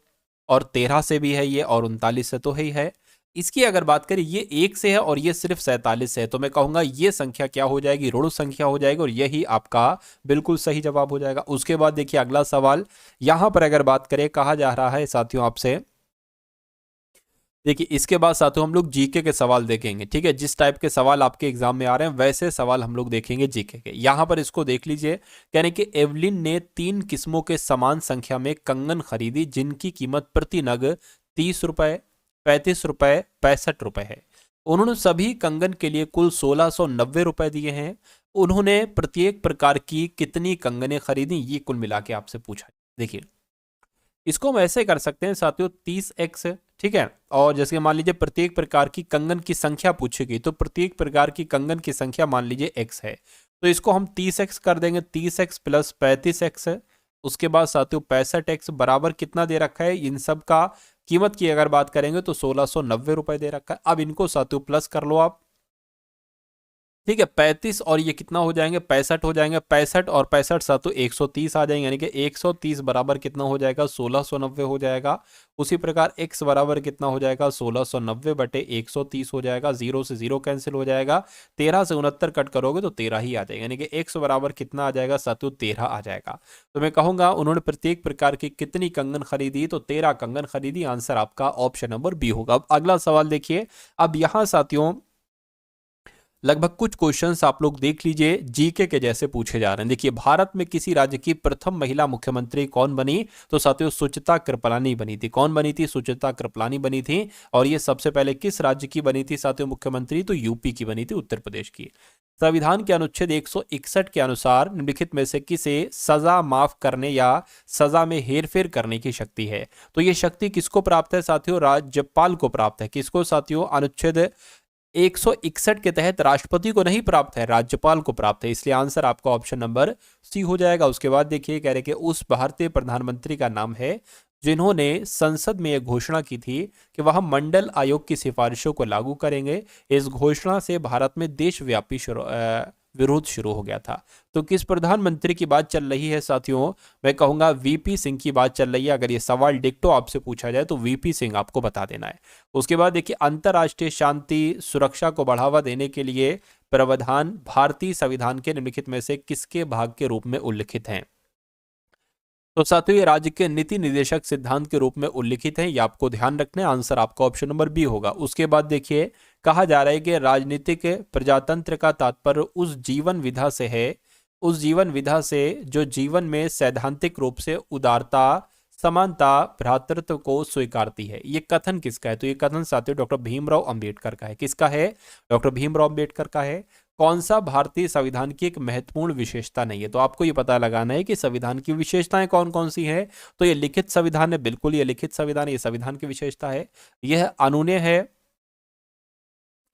और 13 से भी है ये, और 39 से तो है। इसकी अगर बात करें, ये 1 से है और ये सिर्फ 47 से है, तो मैं कहूंगा ये संख्या क्या हो जाएगी, ऋण संख्या हो जाएगी, और यही आपका बिल्कुल सही जवाब हो जाएगा। उसके बाद देखिए अगला सवाल, यहां पर अगर बात करें, कहा जा रहा है साथियों आपसे, देखिए इसके बाद साथियों हम लोग जीके के सवाल देखेंगे, ठीक है। जिस टाइप के सवाल आपके एग्जाम में आ रहे हैं वैसे सवाल हम लोग देखेंगे जीके के। यहां पर इसको देख लीजिए, यानी कि एवलिन ने 3 किस्मों के समान संख्या में कंगन खरीदी जिनकी कीमत प्रति नग 30 रुपए 35 रुपए 65 रुपए है। उन्होंने सभी कंगन के लिए कुल 1690 रुपए दिए हैं। उन्होंने प्रत्येक प्रकार की कितनी कंगने खरीदी, ये कुल मिला के आपसे पूछा। देखिए, इसको हम ऐसे कर सकते हैं साथियों, 30x, ठीक है। और जैसे मान लीजिए प्रत्येक प्रकार की कंगन की संख्या पूछी गई, तो प्रत्येक प्रकार की कंगन की संख्या मान लीजिए x है, तो इसको हम 30x कर देंगे, 30x + 35x। उसके बाद साथियों 65x बराबर कितना दे रखा है, इन सब का कीमत की अगर बात करेंगे तो 1690 रुपए दे रखा है। अब इनको साथियों प्लस कर लो आप, ठीक है। 35 और ये कितना हो जाएंगे, 65 हो जाएंगे, 65 और 65 साथियों 130 आ जाएंगे, यानी कि 130 बराबर कितना हो जाएगा, 1690 हो जाएगा। उसी प्रकार x बराबर कितना हो जाएगा, 1690 बटे 130 हो जाएगा, 0 से 0 कैंसिल हो जाएगा, 13 से 69 कट करोगे तो 13 ही आ जाएगा, यानी कि x बराबर कितना आ जाएगा साथियों, 13 आ जाएगा। तो मैं कहूंगा उन्होंने प्रत्येक प्रकार की कितनी कंगन खरीदी, तो 13 कंगन खरीदी। आंसर आपका ऑप्शन नंबर बी होगा। अब अगला सवाल देखिए, अब यहां साथियों लगभग कुछ क्वेश्चंस आप लोग देख लीजिए, जीके के जैसे पूछे जा रहे हैं। देखिए, भारत में किसी राज्य की प्रथम महिला मुख्यमंत्री कौन बनी? तो साथियों सुचित्रा कृपलानी बनी थी। कौन बनी थी? सुचित्रा कृपलानी बनी थी। और ये सबसे पहले किस राज्य की बनी थी साथियों मुख्यमंत्री? तो यूपी की बनी थी, उत्तर प्रदेश की। संविधान के अनुच्छेद 161 के अनुसार निम्नलिखित में से किसे सजा माफ करने या सजा में हेरफेर करने की शक्ति है? तो ये शक्ति किसको प्राप्त है साथियों? राज्यपाल को प्राप्त है। किसको साथियों? अनुच्छेद 161 के तहत राष्ट्रपति को नहीं प्राप्त है, राज्यपाल को प्राप्त है। इसलिए आंसर आपका ऑप्शन नंबर सी हो जाएगा। उसके बाद देखिए कह रहे कि उस भारतीय प्रधानमंत्री का नाम है जिन्होंने संसद में यह घोषणा की थी कि वह मंडल आयोग की सिफारिशों को लागू करेंगे। इस घोषणा से भारत में देशव्यापी विरोध शुरू हो गया था। तो किस प्रधानमंत्री की बात चल रही है साथियों? मैं कहूंगा वीपी सिंह की बात चल रही है। अगर ये सवाल डिक्टो आपसे पूछा जाए तो वीपी सिंह आपको बता देना है। उसके बाद देखिए, अंतर्राष्ट्रीय शांति सुरक्षा को बढ़ावा देने के लिए प्रावधान भारतीय संविधान के निम्नलिखित में से किसके भाग के रूप में उल्लिखित हैं? तो साथियों ये राज्य के नीति निर्देशक सिद्धांत के रूप में उल्लिखित है। ये आपको ध्यान रखना है। आंसर आपका ऑप्शन नंबर बी होगा। उसके बाद देखिए, कहा जा रहा है कि राजनीतिक प्रजातंत्र का तात्पर्य उस जीवन विधा से है, उस जीवन विधा से जो जीवन में सैद्धांतिक रूप से उदारता, समानता, भ्रातृत्व को स्वीकारती है। ये कथन किसका है? तो ये कथन साथियों डॉक्टर भीमराव अंबेडकर का है। किसका है? डॉक्टर भीमराव अंबेडकर का है। कौन सा भारतीय संविधान की एक महत्वपूर्ण विशेषता नहीं है? तो आपको ये पता लगाना है कि संविधान की विशेषताएं कौन कौन सी हैं। तो ये लिखित संविधान है, बिल्कुल ये लिखित संविधान, ये संविधान की विशेषता है। यह अनुनय है,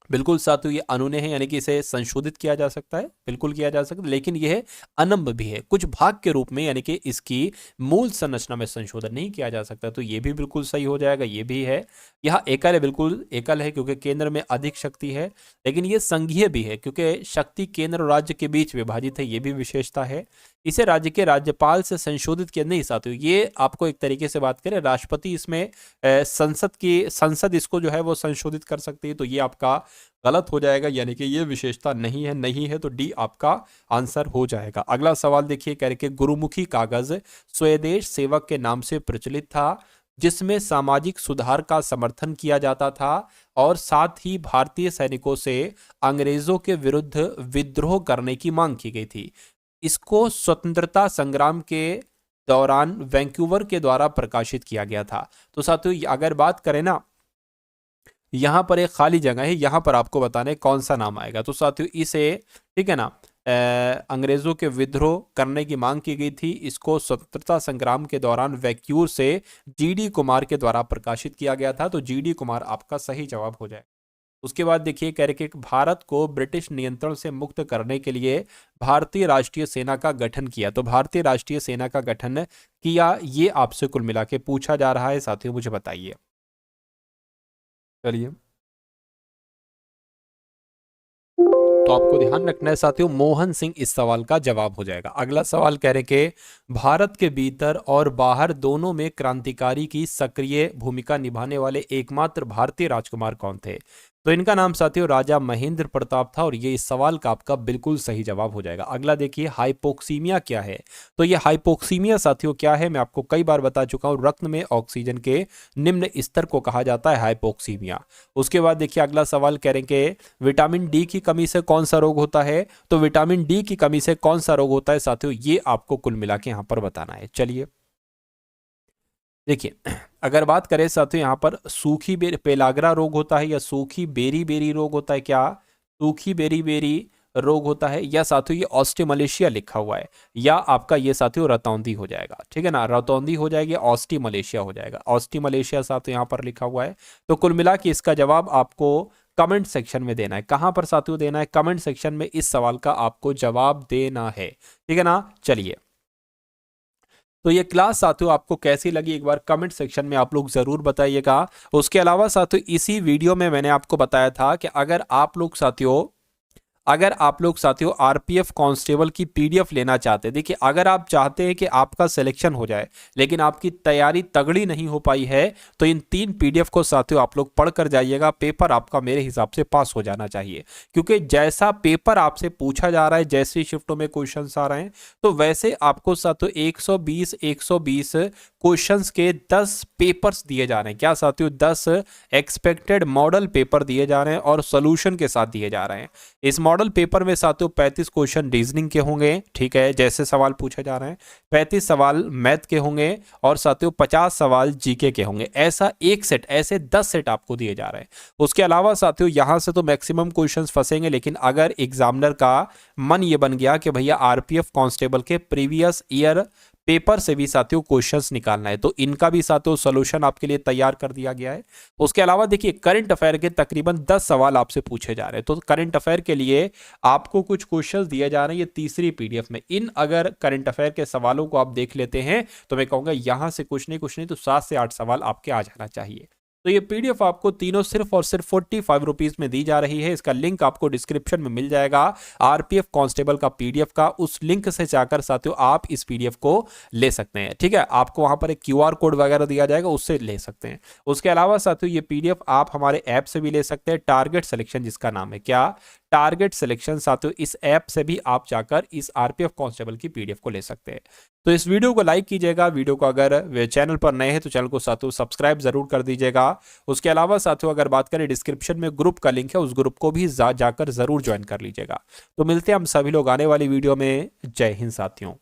बिल्कुल साथियों ये अनुनय है, यानी कि इसे संशोधित किया जा सकता है, बिल्कुल किया जा सकता है। लेकिन यह अनम्ब भी है, कुछ भाग के रूप में, यानी कि इसकी मूल संरचना में संशोधन नहीं किया जा सकता। तो ये भी बिल्कुल सही हो जाएगा। ये भी है। यह एकल है, बिल्कुल एकल है क्योंकि केंद्र में अधिक शक्ति है। लेकिन ये संघीय भी है क्योंकि शक्ति केंद्र और राज्य के बीच विभाजित है। ये भी विशेषता है। इसे राज्य के राज्यपाल से संशोधित किया नहीं साथियों, ये आपको एक तरीके से बात करें, राष्ट्रपति इसमें संसद इसको जो है वो संशोधित कर सकती है। तो ये आपका गलत हो जाएगा, यानी कि ये विशेषता नहीं है। नहीं है तो डी आपका आंसर हो जाएगा। अगला सवाल देखिए, कह रहे कि गुरुमुखी कागज स्वदेश सेवक के नाम से प्रचलित था, जिसमें सामाजिक सुधार का समर्थन किया जाता था और साथ ही भारतीय सैनिकों से अंग्रेजों के विरुद्ध विद्रोह करने की मांग की गई थी। इसको स्वतंत्रता संग्राम के दौरान वैंकूवर के द्वारा प्रकाशित किया गया था। तो साथियों अगर बात करें ना, यहां पर एक खाली जगह है, यहां पर आपको बताना है कौन सा नाम आएगा। तो साथियों इसे, ठीक है ना, अंग्रेजों के विद्रोह करने की मांग की गई थी। इसको स्वतंत्रता संग्राम के दौरान वैंकूवर से जीडी कुमार के द्वारा प्रकाशित किया गया था। तो जीडी कुमार आपका सही जवाब हो जाए। उसके बाद देखिए कह रहे कि भारत को ब्रिटिश नियंत्रण से मुक्त करने के लिए भारतीय राष्ट्रीय सेना का गठन किया। तो भारतीय राष्ट्रीय सेना का गठन किया, ये आपसे कुल मिला के पूछा जा रहा है साथियों, मुझे बताइए। चलिए, तो आपको ध्यान रखना है साथियों, मोहन सिंह इस सवाल का जवाब हो जाएगा। अगला सवाल कह रहे कि भारत के भीतर और बाहर दोनों में क्रांतिकारी की सक्रिय भूमिका निभाने वाले एकमात्र भारतीय राजकुमार कौन थे? तो इनका नाम साथियों राजा महेंद्र प्रताप था और ये इस सवाल का आपका बिल्कुल सही जवाब हो जाएगा। अगला देखिए, हाइपोक्सीमिया क्या है? तो ये हाइपोक्सीमिया साथियों क्या है, मैं आपको कई बार बता चुका हूं, रक्त में ऑक्सीजन के निम्न स्तर को कहा जाता है हाइपोक्सीमिया। उसके बाद देखिए अगला सवाल कह रहे हैं कि विटामिन डी की कमी से कौन सा रोग होता है? तो विटामिन डी की कमी से कौन सा रोग होता है साथियों, ये आपको कुल मिला के यहां पर बताना है। चलिए देखिए, अगर बात करें साथियों यहाँ पर सूखी पेलाग्रा रोग होता है या सूखी बेरी बेरी रोग होता है? क्या सूखी बेरी बेरी रोग होता है? या साथियों ये ऑस्टिमलेशिया लिखा हुआ है, या आपका ये साथियों रतौंधी हो जाएगा। ठीक है ना, रतौंधी हो जाएगी, ऑस्टिमलेशिया हो जाएगा। ऑस्टिमलेशिया साथियों यहाँ पर लिखा हुआ है। तो कुल मिला के इसका जवाब आपको कमेंट सेक्शन में देना है। कहां पर साथियों देना है? कमेंट सेक्शन में इस सवाल का आपको जवाब देना है। ठीक है ना। चलिए, तो ये क्लास साथियों आपको कैसी लगी एक बार कमेंट सेक्शन में आप लोग जरूर बताइएगा। उसके अलावा साथियों इसी वीडियो में मैंने आपको बताया था कि अगर आप लोग साथियों अगर आप लोग साथियों आरपीएफ कांस्टेबल की पीडीएफ लेना चाहते हैं, देखिए अगर आप चाहते हैं कि आपका सिलेक्शन हो जाए लेकिन आपकी तैयारी तगड़ी नहीं हो पाई है, तो इन 3 पीडीएफ को साथियों आप लोग पढ़ कर जाइएगा। पेपर आपका मेरे हिसाब से पास हो जाना चाहिए, क्योंकि जैसा पेपर आपसे पूछा जा रहा है, जैसी शिफ्टों में क्वेश्चंस आ रहे हैं, तो वैसे आपको साथियों 120 क्वेश्चंस के 10 पेपर्स दिए जा रहे हैं। क्या साथियों, 10 एक्सपेक्टेड मॉडल पेपर दिए जा रहे हैं और सोल्यूशन के साथ दिए जा रहे हैं। इस मॉडल पेपर में साथियों 35 क्वेश्चन रीजनिंग के होंगे, ठीक है, जैसे सवाल पूछे जा रहे हैं, 35 सवाल मैथ के होंगे और साथियों 50 सवाल जीके के होंगे। ऐसा एक सेट, ऐसे 10 सेट आपको दिए जा रहे हैं। उसके अलावा साथियों यहां से तो मैक्सिमम क्वेश्चंस फंसेंगे, लेकिन अगर एग्जामिनर का मन ये बन गया कि भैया आरपीएफ कांस्टेबल के प्रीवियस ईयर पेपर से भी साथियों क्वेश्चंस निकालना है, तो इनका भी साथियों सॉल्यूशन आपके लिए तैयार कर दिया गया है। उसके अलावा देखिए करंट अफेयर के तकरीबन 10 सवाल आपसे पूछे जा रहे हैं, तो करंट अफेयर के लिए आपको कुछ क्वेश्चंस दिए जा रहे हैं ये तीसरी पीडीएफ में। इन अगर करंट अफेयर के सवालों को आप देख लेते हैं तो मैं कहूंगा यहां से कुछ नहीं तो 7 से 8 सवाल आपके आ जाना चाहिए। तो ये पीडीएफ आपको तीनों सिर्फ और सिर्फ 45 रुपीज में दी जा रही है। इसका लिंक आपको डिस्क्रिप्शन में मिल जाएगा, आरपीएफ कांस्टेबल का पीडीएफ का। उस लिंक से जाकर साथियों आप इस पीडीएफ को ले सकते हैं, ठीक है। आपको वहां पर एक क्यूआर कोड वगैरह दिया जाएगा, उससे ले सकते हैं। उसके अलावा साथियों ये पीडीएफ आप हमारे ऐप से भी ले सकते हैं, टारगेट सिलेक्शन जिसका नाम है, क्या, टारगेट सिलेक्शन। साथियों इस ऐप से भी आप जाकर इस आरपीएफ कांस्टेबल की पीडीएफ को ले सकते हैं। तो इस वीडियो को लाइक कीजिएगा, वीडियो को अगर चैनल पर नए हैं तो चैनल को साथियों सब्सक्राइब जरूर कर दीजिएगा। उसके अलावा साथियों अगर बात करें डिस्क्रिप्शन में ग्रुप का लिंक है, उस ग्रुप को भी जाकर जरूर ज्वाइन कर लीजिएगा। तो मिलते हैं हम सभी लोग आने वाली वीडियो में। जय हिंद साथियों।